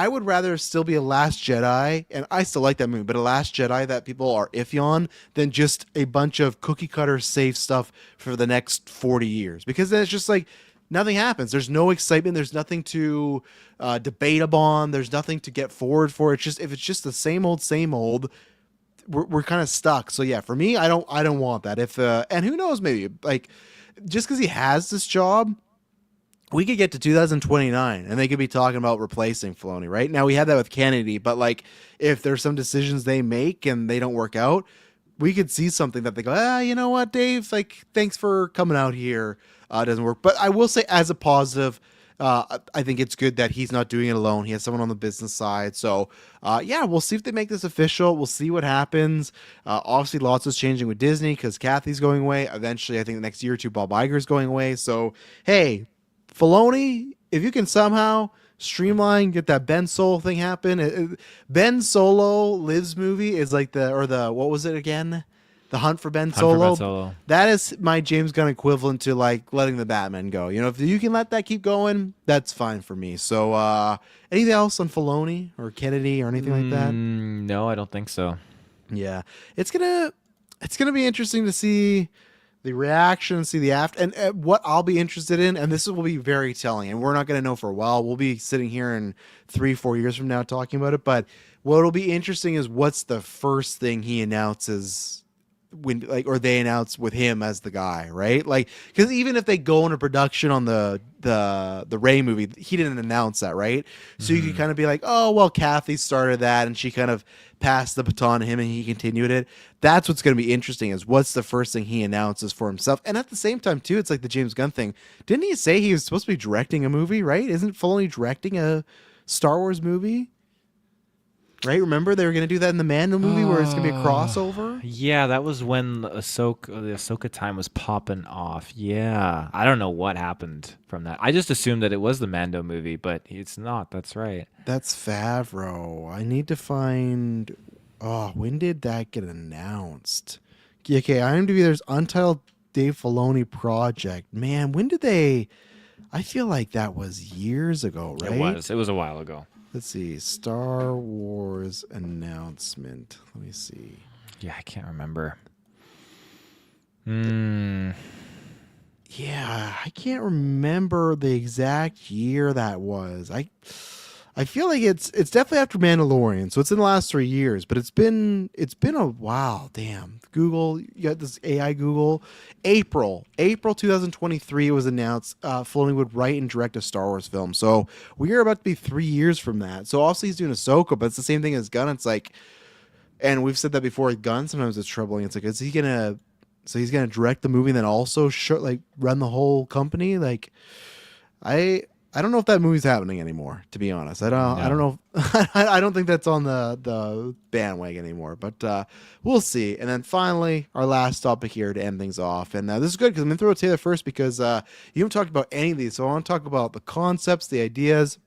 would rather still be a Last Jedi, and I still like that movie, but a Last Jedi that people are iffy on than just a bunch of cookie cutter safe stuff for the next 40 years. Because then it's just like, nothing happens. There's no excitement. There's nothing to debate upon. There's nothing to get forward for. It's just if it's just the same old, we're kind of stuck. So yeah, for me, I don't want that. If and who knows, maybe like just because he has this job, we could get to 2029 and they could be talking about replacing Filoni. Right now, we had that with Kennedy, but like if there's some decisions they make and they don't work out, we could see something that they go, you know what, Dave? Like, thanks for coming out here. It doesn't work. But I will say, as a positive, I think it's good that he's not doing it alone. He has someone on the business side. So, yeah, we'll see if they make this official. We'll see what happens. Obviously, lots is changing with Disney because Kathy's going away. Eventually, I think the next year or two, Bob Iger's going away. So, hey, Filoni, if you can somehow streamline, get that Ben Solo thing happen. Ben Solo Lives movie is like what was it again? The Hunt for Ben Solo. That is my James Gunn equivalent to like letting the Batman go. You know, if you can let that keep going, that's fine for me. So, anything else on Filoni or Kennedy or anything like that? No, I don't think so. Yeah, it's gonna be interesting to see the reaction, see the after, and what I'll be interested in, and this will be very telling, and we're not going to know for a while. We'll be sitting here in 3-4 years from now talking about it, but what'll be interesting is what's the first thing he announces when, like, or they announce with him as the guy, right? Like, because even if they go into production on the Rey movie, he didn't announce that, right? So you could kind of be like, oh well, Kathy started that, and she kind of passed the baton to him, and he continued it. That's what's going to be interesting is what's the first thing he announces for himself. And at the same time, too, it's like the James Gunn thing. Didn't he say he was supposed to be directing a movie, right? Isn't Filoni directing a Star Wars movie? Right? Remember they were going to do that in the Mando movie where it's going to be a crossover? Yeah, that was when the Ahsoka time was popping off. Yeah. I don't know what happened from that. I just assumed that it was the Mando movie, but it's not. That's right. That's Favreau. I need to find... Oh, when did that get announced? Okay, IMDb, there's Untitled Dave Filoni Project. Man, when did they... I feel like that was years ago, right? It was a while ago. Let's see. Star Wars announcement. Let me see. Yeah, I can't remember. Yeah, I can't remember the exact year that was. I feel like it's definitely after Mandalorian, so it's in the last 3 years, but it's been a while. Damn. Google, you got this AI Google. April 2023 it was announced Filoni would write and direct a Star Wars film. So we are about to be 3 years from that. So obviously he's doing Ahsoka, but it's the same thing as Gunn. It's like, and we've said that before with Gunn, sometimes it's troubling. It's like, he's gonna direct the movie and then also run the whole company? Like, I don't know if that movie's happening anymore, to be honest. I don't know. I don't think that's on the bandwagon anymore, but we'll see. And then finally, our last topic here to end things off. And this is good because I'm going to throw it to Taylor first because you haven't talked about any of these. So I want to talk about the concepts, the ideas.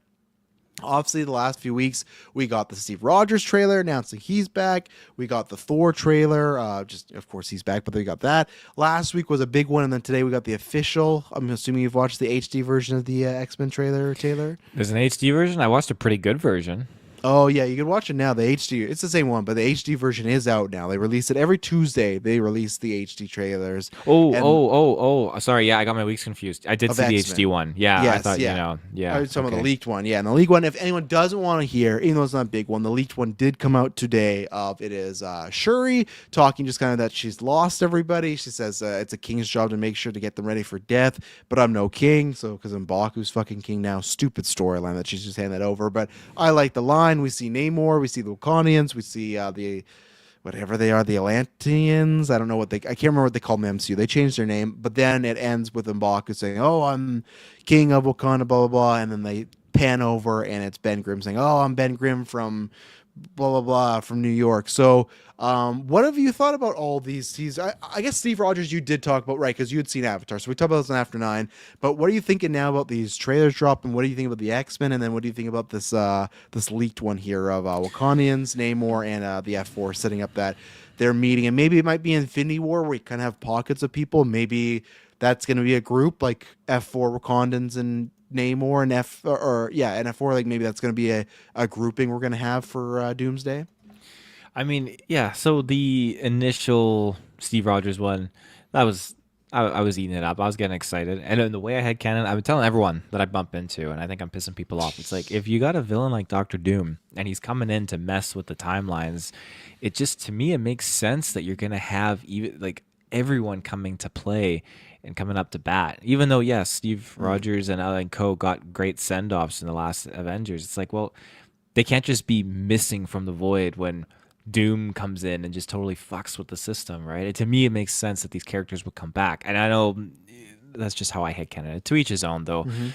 Obviously, the last few weeks, we got the Steve Rogers trailer announcing he's back. We got the Thor trailer. Of course, he's back, but we got that. Last week was a big one, and then today we got the official. I'm assuming you've watched the HD version of the X-Men trailer, Taylor? There's an HD version? I watched a pretty good version. Oh yeah, you can watch it now. The HD, it's the same one, but the HD version is out now. They release it every Tuesday. They release the HD trailers Oh, and oh, oh, oh. Sorry, yeah, I got my weeks confused. I did of see the X HD Men. one. Yeah, I Yes, thought, yeah. I yeah, was talking about the okay. leaked one. Yeah, and the leaked one. If anyone doesn't want to hear, even though it's not a big one, the leaked one did come out today. Of it is Shuri talking just kind of that she's lost everybody. She says it's a king's job to make sure to get them ready for death, but I'm no king, so because M'Baku's fucking king now. Stupid storyline that she's just handed over. But I like the line. We see Namor, we see the Wakanians, we see the whatever they are, the Atlanteans. I don't know what they. I can't remember what they call them in the MCU. They changed their name, but then it ends with M'Baku saying, "Oh, I'm king of Wakanda," blah blah blah, and then they pan over and it's Ben Grimm saying, "Oh, I'm Ben Grimm from blah blah blah from New York." So, what have you thought about all these? I guess Steve Rogers, you did talk about right because you had seen Avatar, so we talked about this in After Nine. But what are you thinking now about these trailers dropping? What do you think about the X Men? And then what do you think about this leaked one here of Wakanians, Namor, and the F4 setting up that they're meeting? And maybe it might be Infinity War where you kind of have pockets of people. Maybe that's going to be a group like F4 Wakandans and Namor and yeah, and F4, like maybe that's going to be a grouping we're going to have for Doomsday. I mean, yeah. So the initial Steve Rogers one, that was I was eating it up. I was getting excited, and in the way I had canon, I've been telling everyone that I bump into, and I think I'm pissing people off. It's like if you got a villain like Doctor Doom, and he's coming in to mess with the timelines, it just to me it makes sense that you're gonna have even like everyone coming to play and coming up to bat. Even though yes, Steve Mm. Rogers and Alan Co got great send offs in the last Avengers. It's like well, they can't just be missing from the void when Doom comes in and just totally fucks with the system, right? And to me, it makes sense that these characters would come back. And I know that's just how I hit Canada. To each his own, though. Mm-hmm.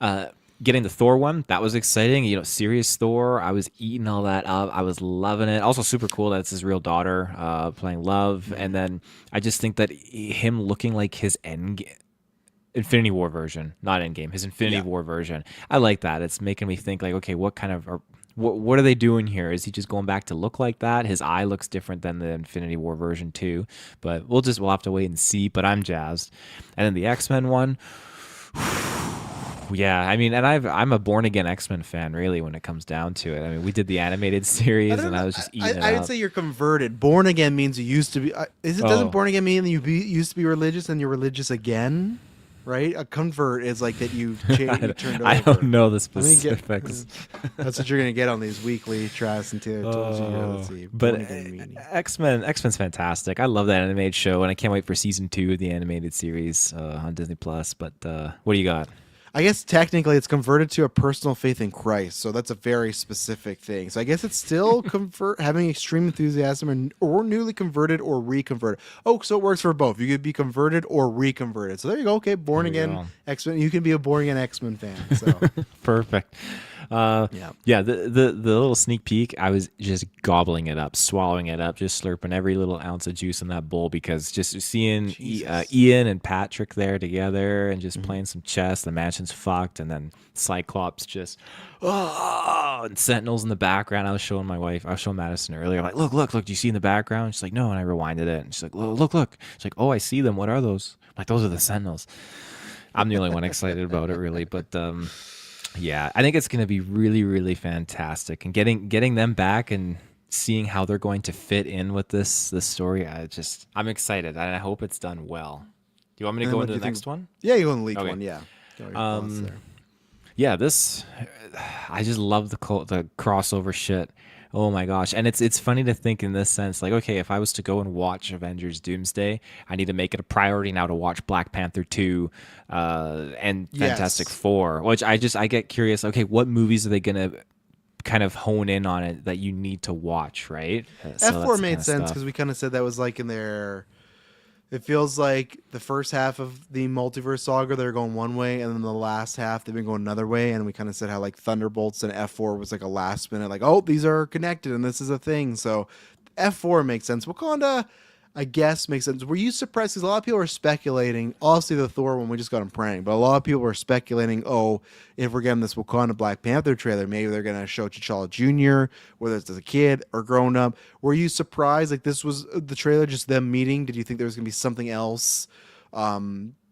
Uh, Getting the Thor one, that was exciting. You know, serious Thor. I was eating all that up. I was loving it. Also, super cool that it's his real daughter playing Love. And then I just think that him looking like his Infinity War version, not Endgame, his Infinity Yeah. War version. I like that. It's making me think like, okay, what kind of what are they doing here? Is he just going back to look like that? His eye looks different than the Infinity War version too, but we'll have to wait and see. But I'm jazzed. And then the X-Men one, yeah, I mean, and I'm a born again X-Men fan really when it comes down to it. I mean, we did the animated I series, don't and know. I was just eating it I would up. say you're converted. Born again means you used to be. Is it doesn't Oh, born again mean that used to be religious and you're religious again? Right? A convert is like that you turned I don't over. know the Let me get. specifics. That's what you're gonna get on these weekly Travis and Taylor told you here. Let's see. But Born again meaning. X Men's fantastic. I love that animated show, and I can't wait for season 2 of the animated series on Disney Plus. But what do you got? I guess technically it's converted to a personal faith in Christ, so that's a very specific thing. So I guess it's still convert having extreme enthusiasm or newly converted or reconverted. Oh, so it works for both. You could be converted or reconverted. So there you go. Okay, born There we again go. X Men. You can be a born again X Men fan. So Perfect. Uh, yeah. yeah, the little sneak peek, I was just gobbling it up, swallowing it up, just slurping every little ounce of juice in that bowl because just seeing Jesus. Ian and Patrick there together and just Mhm. playing some chess, the mansion's fucked, and then Cyclops just oh, and Sentinels in the background. I was showing my wife, I was showing Madison earlier. I'm like, look, do you see in the background? She's like, no, and I rewinded it, and she's like, look. She's like, oh, I see them. What are those? I'm like, those are the Sentinels. I'm the only one excited about it, really, but yeah, I think it's going to be really, really fantastic, and getting them back and seeing how they're going to fit in with this story. I'm excited, and I hope it's done well. Do you want me to And go what into do you the think? next one? Yeah, you go on the leaked Okay. one. Yeah. Got your thoughts Um, there. yeah, this I just love the crossover shit. Oh my gosh. And it's funny to think in this sense like okay, if I was to go and watch Avengers Doomsday, I need to make it a priority now to watch Black Panther 2 and Fantastic Yes. 4, which I get curious, okay, what movies are they going to kind of hone in on it that you need to watch, right? So F4 that's the kind made of sense stuff. because we kind of said that was like in their. It feels like the first half of the multiverse saga they're going one way, and then the last half they've been going another way. And we kind of said how like Thunderbolts and F4 was like a last minute, like oh these are connected and this is a thing. So F4 makes sense. Wakanda, I guess, makes sense. Were you surprised? Because a lot of people were speculating. Obviously, the Thor one we just got him praying, but a lot of people were speculating. Oh, if we're getting this Wakanda Black Panther trailer, maybe they're gonna show T'Challa Jr., whether it's as a kid or grown up. Were you surprised? Like this was the trailer, just them meeting. Did you think there was gonna be something else?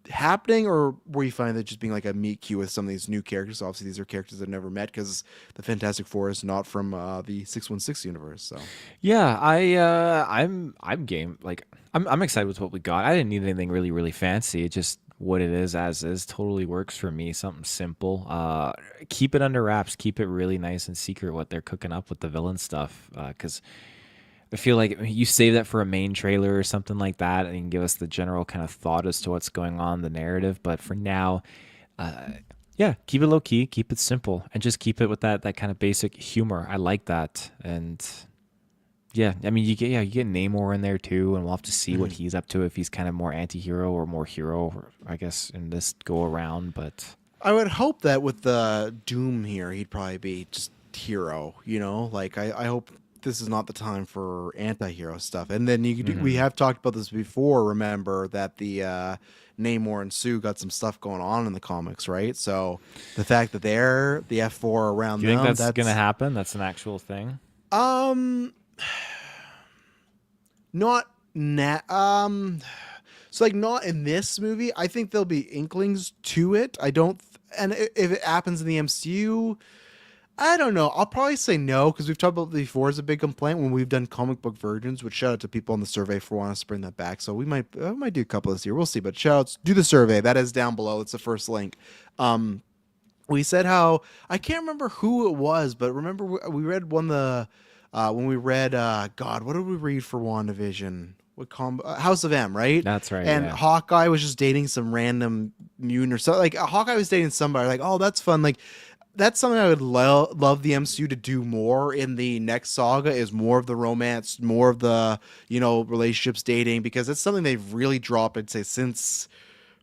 happening, or were you finding that just being like a meet cute with some of these new characters? Obviously, these are characters I've never met because the Fantastic Four is not from the 616 universe. So, Yeah, I'm game. Like I'm excited with what we got. I didn't need anything really fancy. It just what it is as is totally works for me. Something simple. Keep it under wraps. Keep it really nice and secret what they're cooking up with the villain stuff. Because I feel like you save that for a main trailer or something like that, and you can give us the general kind of thought as to what's going on, the narrative. But for now, yeah, keep it low key, keep it simple, and just keep it with that kind of basic humor. I like that, and yeah, I mean you get Namor in there too, and we'll have to see what mhm. he's up to if he's kind of more anti-hero or more hero, or I guess in this go around. But I would hope that with the Doom here, he'd probably be just hero. You know, like I hope this is not the time for anti-hero stuff. And then you could we mhm. have talked about this before. Remember that the Namor and Sue got some stuff going on in the comics, right? So the fact that they're the F4 around Do you think them, that's gonna that's happen? That's an actual thing. um not so like not in this movie. I think there'll be inklings to it. I don't and if it happens in the MCU, I don't know. I'll probably say no because we've talked about it before as a big complaint when we've done comic book virgins. Which shout out to people on the survey for wanting us to bring that back. So we might do a couple this year. We'll see. But shout outs, do the survey. That is down below. It's the first link. Um, we said how I can't remember who it was, but remember we read one the when we read God, what did we read for WandaVision? House of M, right? That's right. And Yeah. Hawkeye was just dating some random mutant or something. Like Hawkeye was dating somebody. Like, oh, that's fun. Like that's something I would love the MCU to do more in the next saga is more of the romance, more of the, relationships dating, because it's something they've really dropped, I'd say, since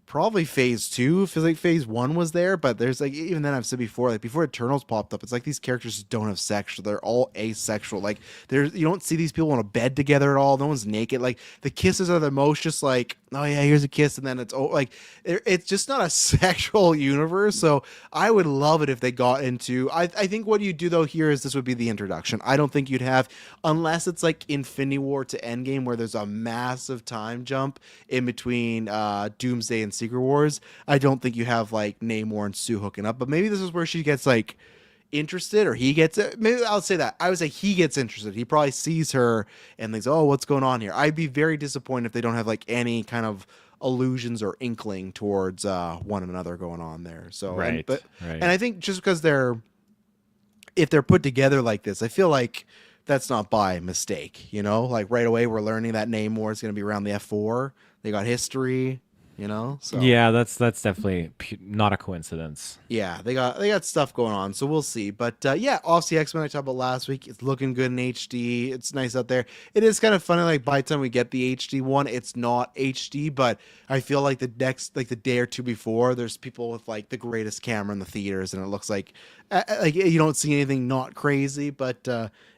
probably phase two. Feels like phase one was there, but there's like even then I've said before, like before Eternals popped up, it's like these characters just don't have sex. They're all asexual. Like there's you don't see these people on a bed together at all. No one's naked. Like the kisses are the most just like, oh yeah, here's a kiss, and then like it's just not a sexual universe. So I would love it if they got into. I think what you do though here is this would be the introduction. I don't think you'd have unless it's like Infinity War to Endgame where there's a massive time jump in between Doomsday and Secret Wars. I don't think you have like Namor and Sue hooking up, but maybe this is where she gets like interested or he gets it. Maybe I'll say that. I would say he gets interested. He probably sees her and thinks, oh, what's going on here? I'd be very disappointed if they don't have like any kind of allusions or inkling towards one another going on there. So Right. and Right. I think just because if they're put together like this, I feel like that's not by mistake, like right away we're learning that Namor is going to be around the F4. They got history, so Yeah, that's definitely not a coincidence. yeah, they got stuff going on, so we'll see. But yeah, obviously X-Men I talked about last week. It's looking good in HD. It's nice out there. It is kind of funny, like by the time we get the HD one, it's not HD, but I feel like the day or two before, there's people with like the greatest camera in the theaters, and it looks like you don't see anything not crazy, but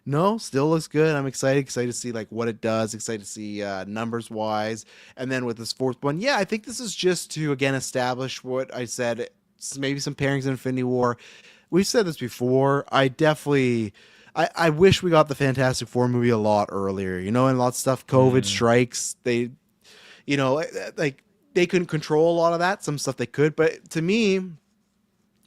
no, still looks good. I'm excited to see like what it does. Excited to see numbers wise, and then with this fourth one, yeah, I think this is just to again establish what I said. Maybe some pairings in Infinity War. We've said this before. I wish we got the Fantastic Four movie a lot earlier. And lots of stuff. COVID Mm. strikes. Like they couldn't control a lot of that. Some stuff they could, but to me,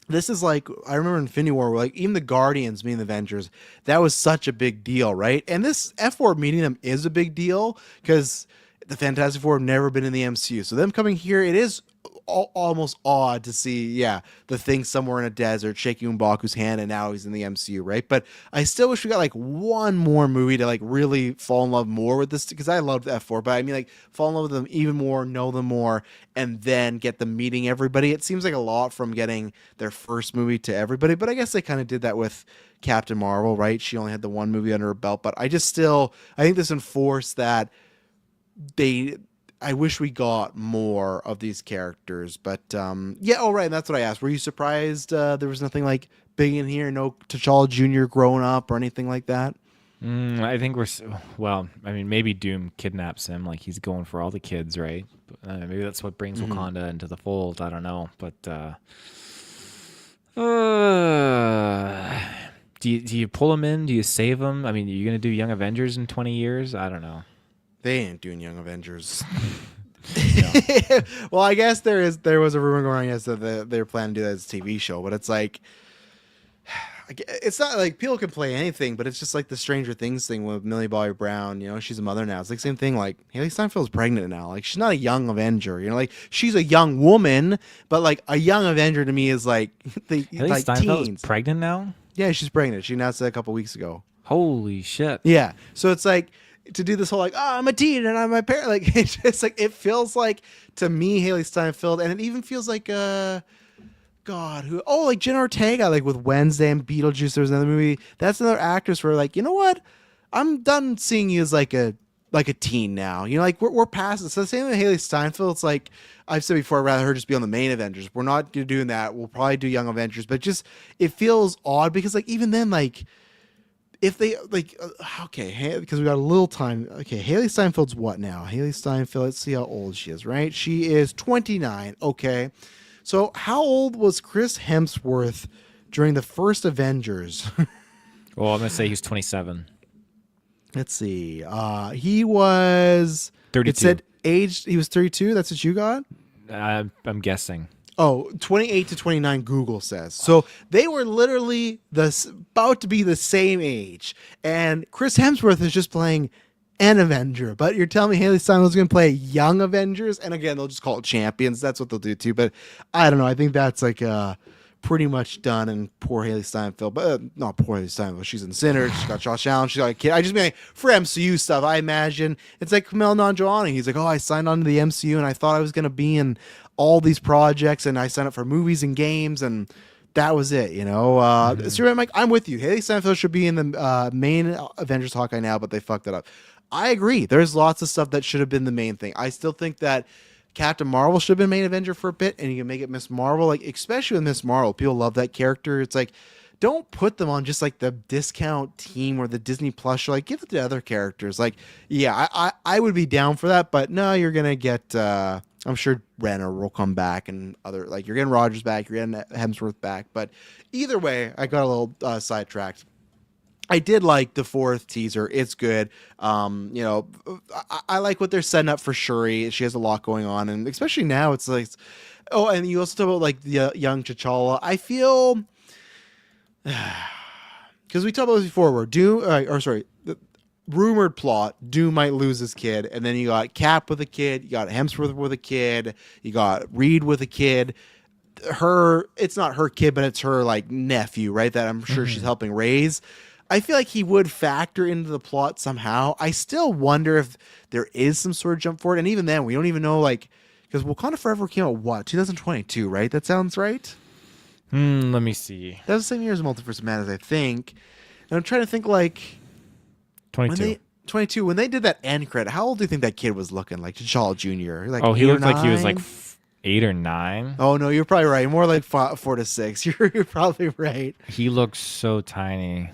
this is like I remember in Infinity War, where like even the Guardians, meeting the Avengers, that was such a big deal, right? And this F4 meeting them is a big deal because the Fantastic Four have never been in the MCU, so them coming here, it is almost odd to see, yeah, the Thing somewhere in a desert shaking M'Baku's hand, and now he's in the MCU, right? But I still wish we got like one more movie to like really fall in love more with this because I loved F4, but I mean like fall in love with them even more, know them more, and then get them meeting everybody. It seems like a lot from getting their first movie to everybody, but I guess they kind of did that with Captain Marvel, right? She only had the one movie under her belt, but I think this enforced that they I wish we got more of these characters, but yeah. All right, that's what I asked. Were you surprised there was nothing like big in here? No T'Challa Jr. growing up or anything like that? I think well. I mean, maybe Doom kidnaps him, like he's going for all the kids, right? Maybe that's what brings Hmm. Wakanda into the fold. I don't know, but uh, do you pull him in? Do you save him? I mean, are you gonna do Young Avengers in 20 years? I don't know. They ain't doing Young Avengers. Well, I guess there was a rumor going on yes that they were planning to do that as a TV show, but it's like it's not like people can play anything, but it's just like the Stranger Things thing with Millie Bobby Brown. You know, she's a mother now. It's like same thing. Like Haley Steinfeld's pregnant now. Like she's not a young Avenger. You know, like she's a young woman, but like a young Avenger to me is like Haley like Steinfeld teens. is pregnant now? Yeah, she's pregnant. She announced it a couple weeks ago. Holy shit. Yeah, so it's like to do this whole like, oh, I'm a teen and I'm my parent. Like it's just like it feels like to me Haley Steinfeld, and it even feels like God, who? Oh, like Jenna Ortega, like with Wednesday and Beetlejuice. There was another movie. That's another actress where, like, you know what? I'm done seeing you as like a teen now. You know, like we're past it. So the same with Haley Steinfeld. It's like I've said before, I'd rather her just be on the main Avengers. We're not doing that. We'll probably do Young Avengers, but just it feels odd because like even then, like if they like okay, because we got a little time. Okay, Haley Steinfeld's what now? Haley Steinfeld. Let's see how old she is. Right, she is 29. Okay. So, how old was Chris Hemsworth during the first Avengers? Well, I'm going to say he's 27. Let's see. He was 32. It said aged. He was 32. That's what you got? I'm guessing. Oh, 28 to 29, Google says. So they were literally about to be the same age. And Chris Hemsworth is just playing an Avenger, but you're telling me Haley Steinfeld's going to play young Avengers, and again they'll just call it champions. That's what they'll do too. But I don't know. I think that's like pretty much done. And poor Haley Steinfeld, but not poor Haley Steinfeld. She's in Sinner. She's got Josh Allen. She's got a kid. I just mean like, for MCU stuff. I imagine it's like Kumail Nanjiani. He's like, oh, I signed on to the MCU, and I thought I was going to be in all these projects, and I signed up for movies and games, and that was it, you know. So I'm like, I'm with you. Haley Steinfeld should be in the main Avengers Hawkeye now, but they fucked it up. I agree. There's lots of stuff that should have been the main thing. I still think that Captain Marvel should have been main Avenger for a bit, and you can make it Miss Marvel. Like, especially with Miss Marvel, people love that character. It's like, don't put them on just like the discount team or the Disney Plus show. Like, give it to other characters. Like, yeah, I would be down for that, but no, you're gonna get. I'm sure Renner will come back, and other like you're getting Rogers back, you're getting Hemsworth back. But either way, I got a little sidetracked. I did like the fourth teaser. It's good. You know, I like what they're setting up for Shuri. She has a lot going on, and especially now, it's like, oh, and you also talk about like the young T'Challa. I feel because we talked about this before. Where the rumored plot: Doom might lose his kid, and then you got Cap with a kid, you got Hemsworth with a kid, you got Reed with a kid. It's not her kid, but it's her like nephew, right? That I'm sure she's helping raise. I feel like he would factor into the plot somehow. I still wonder if there is some sort of jump forward. And even then, we don't even know, like, because Wakanda Forever came out, what, 2022, right? That sounds right? Let me see. That was the same year as Multiverse of Madness, I think. And I'm trying to think, like... 22. 22. When they did that end credit, how old do you think that kid was looking? Like T'Challa Jr.? Like he looked like he was like 8 or 9. Oh, no, you're probably right. More like 4 to 6. You're probably right. He looks so tiny.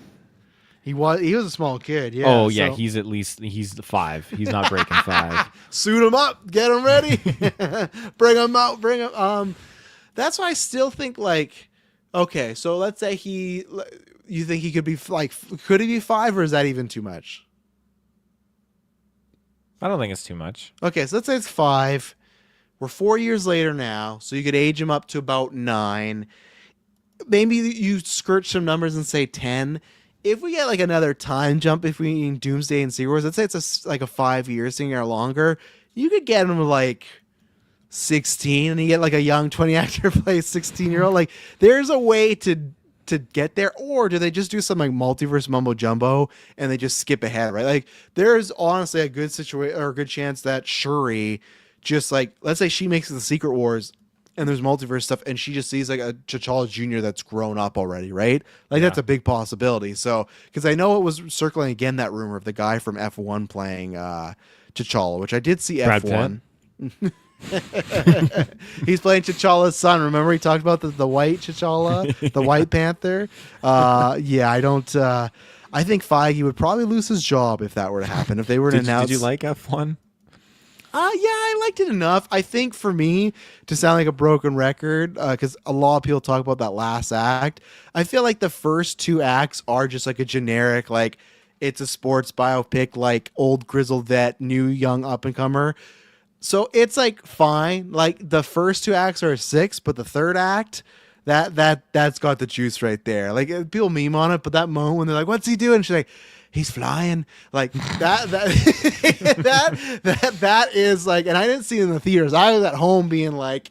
He was a small kid, yeah. Oh yeah, he's 5. He's not breaking 5. Suit him up, get him ready, bring him out, bring him. That's why I still think like, okay, so let's say you think he could be like, could he be 5 or is that even too much? I don't think it's too much. Okay, so let's say it's 5. We're 4 years later now, so you could age him up to about 9. Maybe you skirt some numbers and say 10. If we get like another time jump between Doomsday and Secret Wars, let's say it's like a 5 years thing or longer, you could get him to like 16 and you get like a young 20 actor play 16-year-old. Like there's a way to get there, or do they just do some like multiverse mumbo jumbo and they just skip ahead, right? Like there's honestly a good situation or a good chance that Shuri just like, let's say she makes it to the Secret Wars and there's multiverse stuff, and she just sees like a T'Challa Jr. that's grown up already, right? Like that's a big possibility. So, because I know it was circling again that rumor of the guy from F1 playing T'Challa, which I did see Brad F1. He's playing T'Challa's son. Remember he talked about the white T'Challa, the White Panther. Yeah, I don't. I think Feige would probably lose his job if that were to happen. If they were to announce. Did you like F1? Yeah, I liked it enough. I think for me to sound like a broken record, because a lot of people talk about that last act, I feel like the first 2 acts are just like a generic, like it's a sports biopic, like old grizzled vet, new young up and comer. So it's like fine. Like the first two acts are 6, but the third act, that's got the juice right there. Like people meme on it, but that moment when they're like, "What's he doing?" She's like, "He's flying." Like that is like, and I didn't see it in the theaters. I was at home being like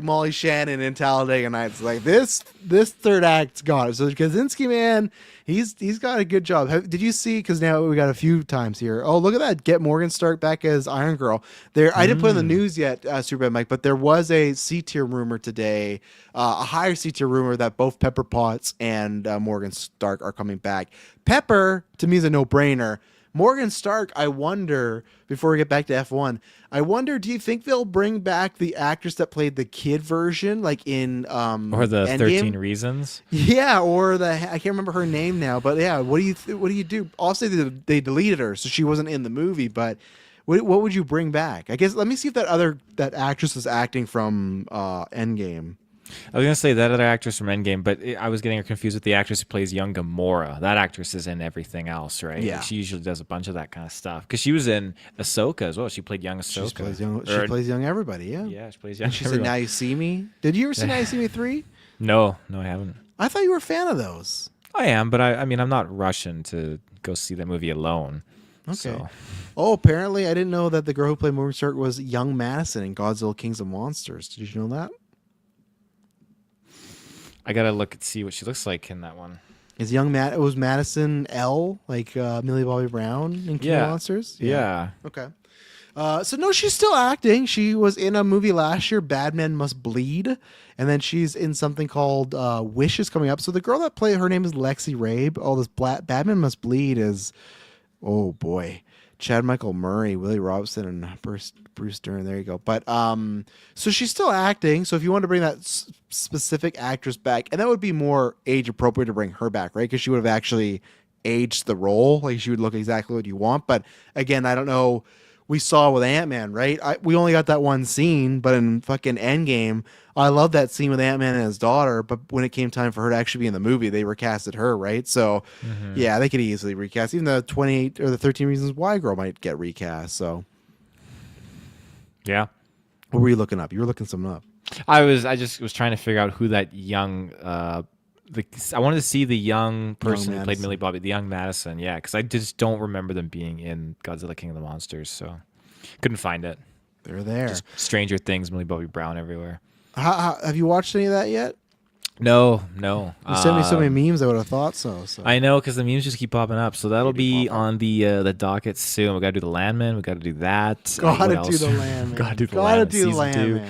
Molly Shannon in Talladega Nights. Like this third act's got it. So Kaczynski, man, he's got a good job. Did you see? Because now we got a few times here. Oh, look at that! Get Morgan Stark back as Iron Girl. There, I didn't put in the news yet, Superbad Mike, but there was a C tier rumor today, a higher C tier rumor that both Pepper Potts and Morgan Stark are coming back. Pepper to me is a no brainer. Morgan Stark, I wonder, before we get back to F1, I wonder, do you think they'll bring back the actress that played the kid version, like in or the Endgame? 13 Reasons? Yeah, or I can't remember her name now, but yeah, what do you do? Also, they deleted her, so she wasn't in the movie, but what would you bring back? I guess let me see if that actress is acting from Endgame. I was gonna say that other actress from Endgame, but I was getting her confused with the actress who plays young Gamora. That actress is in everything else, right? Yeah. Like she usually does a bunch of that kind of stuff because she was in Ahsoka as well. She played young Ahsoka. She plays young everybody. Yeah. Yeah, she plays young. And she said, "Now You See Me." Did you ever see Now You See Me 3? No, I haven't. I thought you were a fan of those. I am, but I mean, I'm not rushing to go see that movie alone. Okay. So. Oh, apparently I didn't know that the girl who played Morgan Stark was young Madison in Godzilla Kings of Monsters. Did you know that? I gotta look and see what she looks like in that one. Is young Matt? It was Madison L, like Millie Bobby Brown in King of Monsters. Yeah. Okay. So no, she's still acting. She was in a movie last year, Bad Men Must Bleed, and then she's in something called Wish is coming up. So the girl that played, her name is Lexi Rabe. Oh, this Bad Men Must Bleed is, oh boy, Chad Michael Murray, Willie Robson, and Bruce Dern. There you go. But so she's still acting. So if you want to bring that specific actress back, and that would be more age appropriate to bring her back, right? Because she would have actually aged the role. Like she would look exactly what you want. But again, I don't know. We saw with Ant-Man, right? We only got that one scene, but in fucking Endgame, I love that scene with Ant-Man and his daughter. But when it came time for her to actually be in the movie, they recasted her, right? So, yeah, they could easily recast. Even the 28 or the 13 Reasons Why girl might get recast. So, yeah. What were you looking up? You were looking something up. I just was trying to figure out who that young. I wanted to see the young person who played Millie Bobby, the young Madison. Yeah, because I just don't remember them being in Godzilla King of the Monsters, so couldn't find it. They're there. Just Stranger Things, Millie Bobby Brown everywhere. Have you watched any of that yet? No. You sent me so many memes. I would have thought so. I know, because the memes just keep popping up. So that'll be on the docket soon. We got to do the Landman. We got to do that. Gotta do the Landman. Gotta do the Landman.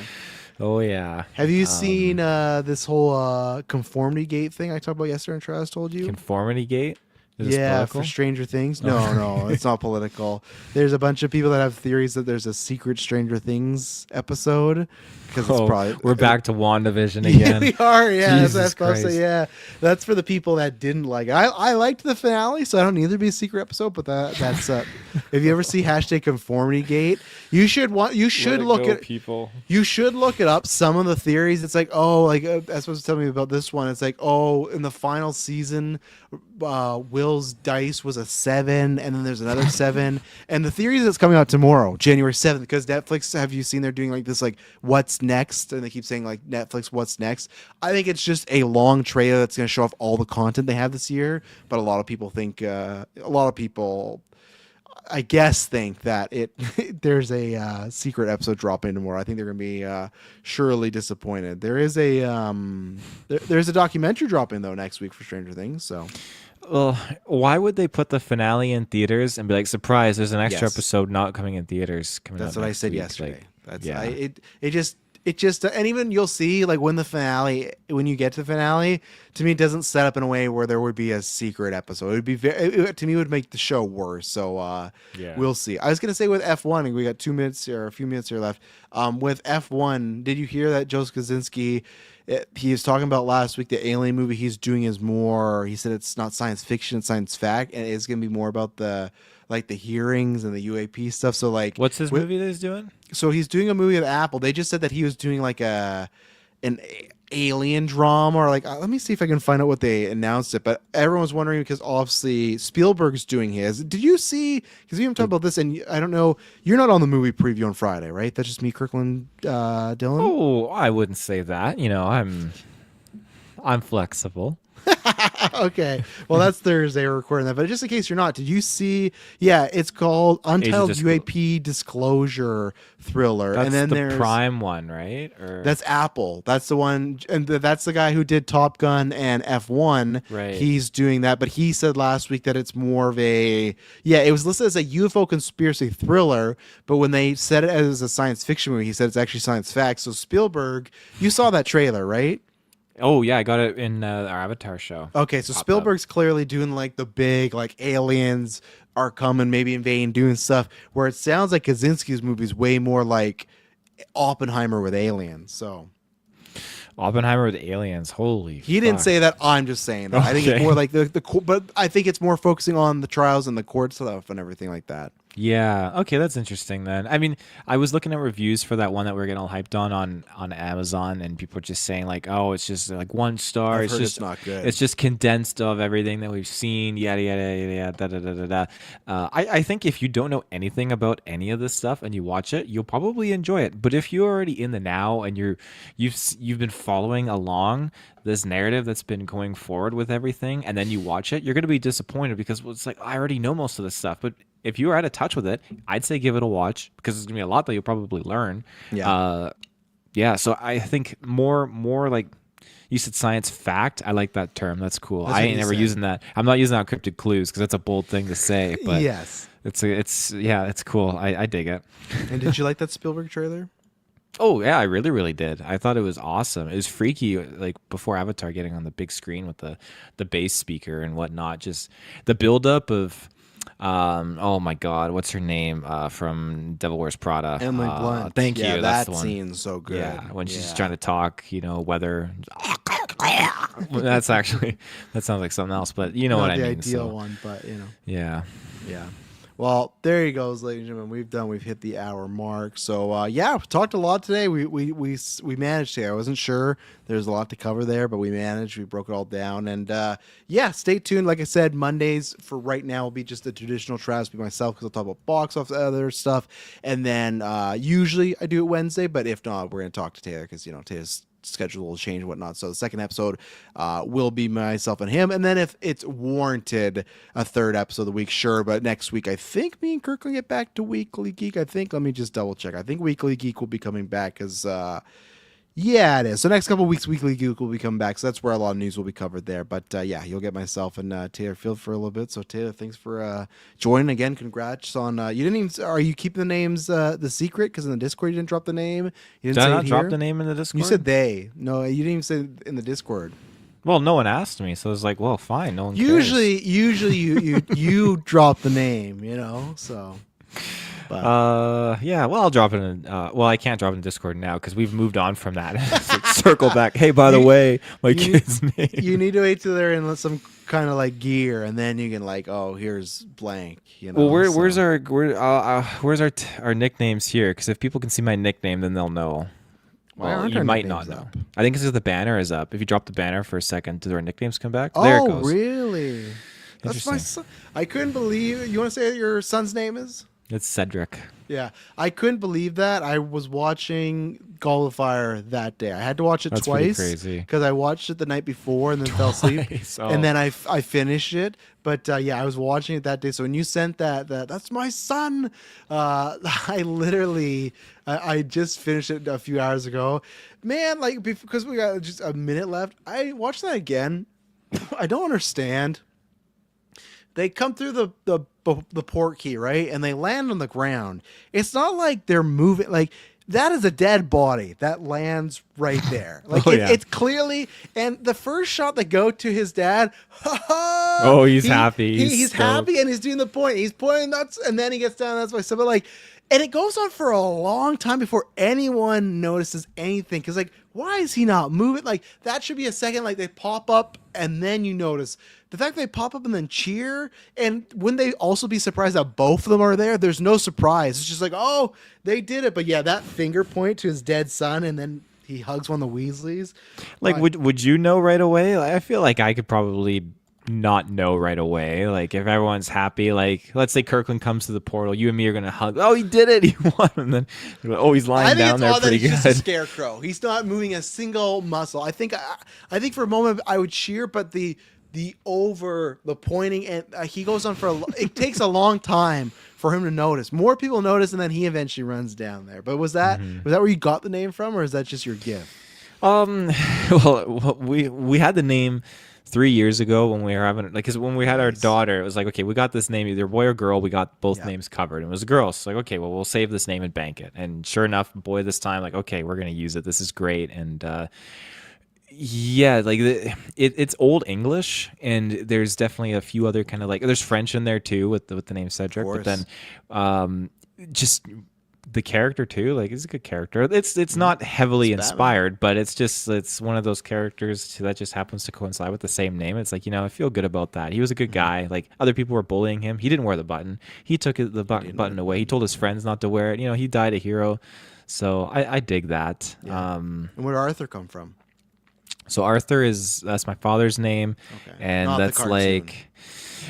Oh yeah. Have you seen this whole Conformity Gate thing I talked about yesterday? And Travis told you. Conformity Gate. Is this political? For Stranger Things. No, it's not political. There's a bunch of people that have theories that there's a secret Stranger Things episode because it's probably we're back to WandaVision again. We are, yeah. Jesus Christ. Yeah, that's for the people that didn't like it. I liked the finale, so I don't need there to be a secret episode. But that's if you ever see #ConformityGate, you should look at people. You should look it up. Some of the theories, it's like that's what's telling me about this one. It's like in the final season, Will's dice was a 7, and then there's another 7. And the theory that's coming out tomorrow, January 7th, because Netflix, have you seen they're doing like this, like what's next, and they keep saying like Netflix what's next. I think it's just a long trailer that's going to show off all the content they have this year, but a lot of people think I guess think that there's a secret episode dropping tomorrow. I think they're going to be surely disappointed. There is there's a documentary dropping though next week for Stranger Things. So, well, why would they put the finale in theaters and be like, surprise? There's an extra episode not coming in theaters. That's what I said yesterday. Like, It just and even you'll see like when you get to the finale, to me it doesn't set up in a way where there would be a secret episode. It would be to me it would make the show worse. So we'll see. I was gonna say with F1, we got 2 minutes or a few minutes here left. With F1, did you hear that Joseph Kosinski? He was talking about last week the Alien movie he's doing is more. He said it's not science fiction, it's science fact, and it's gonna be more about the hearings and the UAP stuff. So like, what's his movie that he's doing? So he's doing a movie with Apple. They just said that he was doing like an alien drama or like let me see if I can find out what they announced it. But everyone's wondering because obviously Spielberg's doing his. Did you see? Because we haven't talked about this, and I don't know. You're not on the movie preview on Friday, right? That's just me, Kirkland, Dylan. Oh, I wouldn't say that. I'm flexible. Okay. Well, that's Thursday. We're recording that. But just in case you're not, did you see? Yeah, it's called Untitled UAP Disclosure Thriller. That's and then the there's Prime one, right? Or that's Apple. That's the one, and that's the guy who did Top Gun and F1. Right. He's doing that, but he said last week that it's more of a it was listed as a UFO conspiracy thriller, but when they said it as a science fiction movie, he said it's actually science fact. So Spielberg, you saw that trailer, right? Oh yeah, I got it in our Avatar show. Okay, so Spielberg's clearly doing like the big like aliens are coming, maybe invading, doing stuff. Where it sounds like Kaczynski's movie is way more like Oppenheimer with aliens. So Oppenheimer with aliens. Holy. he didn't say that. I'm just saying that. I think it's more like the but I think it's more focusing on the trials and the court stuff and everything like that. Yeah. Okay, that's interesting then. I mean, I was looking at reviews for that one that we were getting all hyped on Amazon, and people were just saying like, "Oh, it's just like 1 star. I've It's heard just it's not good. It's just condensed of everything that we've seen. Yada yada yada yada. Da, da, da, da, da. I think if you don't know anything about any of this stuff and you watch it, you'll probably enjoy it. But if you're already in the now and you've been following along this narrative that's been going forward with everything, and then you watch it, you're going to be disappointed because it's like I already know most of this stuff, but if you are out of touch with it, I'd say give it a watch because there's gonna be a lot that you'll probably learn. Yeah. So I think more like you said, science fact. I like that term. That's cool. That's I what ain't he never said. using that. I'm not using that on cryptic clues because that's a bold thing to say. But Yes. it's cool. I dig it. And did you like that Spielberg trailer? Oh yeah, I really, really did. I thought it was awesome. It was freaky, like before Avatar getting on the big screen with the bass speaker and whatnot. Just the buildup of, oh my God, what's her name from Devil Wears Prada? Emily Blunt. Thank you. Yeah, That's that the one. scene's so good. Yeah, when she's Yeah. trying to talk, whether that sounds like something else, but you know Not what I the mean. ideal So, one, but yeah. yeah. Well, there you goes, ladies and gentlemen. We've hit the hour mark. So we talked a lot today. We managed to. I wasn't sure. There's a lot to cover there, but we managed. We broke it all down. And stay tuned. Like I said, Mondays for right now will be just the traditional Travis be myself because I'll talk about box office, other stuff. And then usually I do it Wednesday, but if not, we're gonna talk to Taylor because Taylor's schedule will change and whatnot. So the second episode will be myself and him. And then if it's warranted, a third episode of the week, sure. But next week, I think me and Kirk will get back to Weekly Geek. Let me just double check. I think Weekly Geek will be coming back because, it is. So next couple of weeks, Weekly Geek will be coming back. So that's where a lot of news will be covered there. But you'll get myself and Taylor Field for a little bit. So Taylor, thanks for joining again. Congrats on you didn't even. Are you keeping the names the secret? Because in the Discord you didn't drop the name. You didn't Did I say not it drop here? the name in the Discord? You said they. No, you didn't even say it in the Discord. Well, no one asked me, so I was like, well, fine. No one cares. Usually you drop the name, so. But. Well, I'll drop it in. Well, I can't drop it in Discord now because we've moved on from that. It's like, circle back. Hey, by the way, my kid's name. You need to wait till they're in some kind of like gear, and then you can here's blank. Well, where's our nicknames here? Because if people can see my nickname, then they'll know. Well, you might not know. Up? I think it's because the banner is up. If you drop the banner for a second, do our nicknames come back? There it goes. Oh, really? That's my son. I couldn't believe. You want to say what your son's name is? It's Cedric. Yeah, I couldn't believe that. I was watching Gall of Fire that day. I had to watch it That's pretty twice crazy. because I watched it the night before and then fell asleep, Oh. and then I finished it. But I was watching it that day. So when you sent that's my son. I literally I just finished it a few hours ago, man. Because we got just a minute left. I watched that again. I don't understand. They come through the port key, right? And they land on the ground. It's not like they're moving. Like, that is a dead body that lands right there. Like, it's clearly... And the first shot they go to his dad... He's happy. He's happy, and he's doing the point. He's pointing nuts, and then he gets down. That's why. So, but and it goes on for a long time before anyone notices anything. Because, why is he not moving? That should be a second. They pop up, and then you notice. The fact they pop up and then cheer, and wouldn't they also be surprised that both of them are there? There's no surprise. It's just oh, they did it. But that finger point to his dead son, and then he hugs one of the Weasleys. Like, Fine. would you know right away? Like, I feel like I could probably not know right away. Like, if everyone's happy, like, let's say Kirkland comes to the portal, you and me are gonna hug. Oh, he did it! He won! And then, oh, he's I lying think down it's there odd that pretty he's just a good. scarecrow. He's not moving a single muscle. I think for a moment I would cheer, but the pointing and he goes on for it takes a long time for him to notice. More people notice, and then he eventually runs down there. But was that where you got the name from, or is that just your gift? Well, we had the name 3 years ago when we were having like, because when we had our Nice. daughter, it was like, okay, we got this name, either boy or girl. We got both names covered, and it was a girl. So like, okay, well, we'll save this name and bank it. And sure enough, boy, this time, like, okay, we're gonna use it. This is great. And yeah, like it's old English, and there's definitely a few other kind of like, there's French in there too with the name Cedric, but then just the character too, like, it's a good character. It's not heavily It's inspired, but it's one of those characters that just happens to coincide with the same name. It's like, I feel good about that. He was a good guy. Like, other people were bullying him. He didn't wear the button. He took the button away. He told his friends not to wear it. He died a hero. So I dig that. Yeah. And where did Arthur come from? So Arthur that's my father's name, Okay. and Not the that's cartoon. like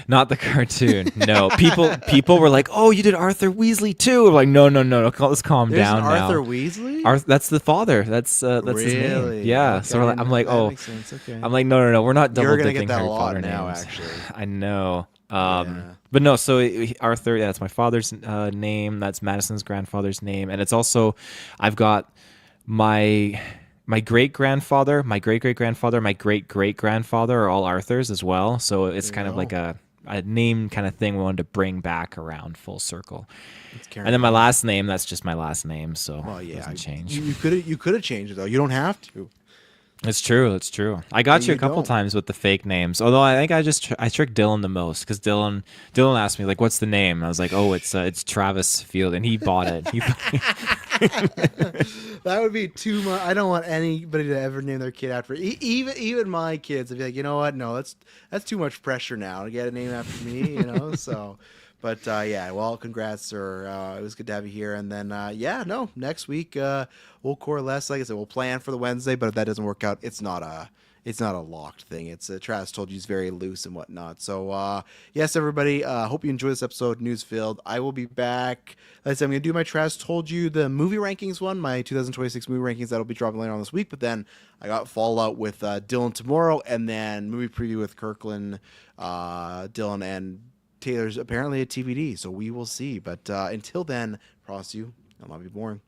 not the cartoon. No, people were like, "Oh, you did Arthur Weasley too." We're like, no, let's calm There's down an Arthur now. Weasley? That's the father. That's his Really? name. Yeah. Okay, So I'm like, that oh, makes sense. Okay. I'm like, no, we're not double You're gonna dipping get that Harry a lot Potter now, names. actually. I know. Yeah. But no, so Arthur, yeah, that's my father's name. That's Madison's grandfather's name, and it's also, I've got my great grandfather, my great great grandfather, my great great grandfather are all Arthurs as well. So it's kind of like a name kind of thing we wanted to bring back around full circle. And then my last name, that's just my last name, so it doesn't change. You could have changed it though. You don't have to. It's true. I got But you a you couple don't. times with the fake names. Although I think I tricked Dylan the most, because Dylan asked me like, "What's the name?" And I was like, "Oh, it's Travis Field," and he bought it. That would be too much. I don't want anybody to ever name their kid after even my kids. I'd be like, you know what? No, that's too much pressure now to get a name after me. So. But yeah, well, congrats, sir. It was good to have you here. And then next week we'll coalesce. Like I said, we'll plan for the Wednesday. But if that doesn't work out, it's not a locked thing. It's Travis told you he's very loose and whatnot. So yes, everybody. Hope you enjoy this episode, news filled. I will be back. Like I said, I'm gonna do my Travis told you the movie rankings one, my 2026 movie rankings that'll be dropping later on this week. But then I got Fallout with Dylan tomorrow, and then movie preview with Kirkland, Dylan, and Taylor's apparently a TBD, so we will see. But until then, promise you, I'll not be boring.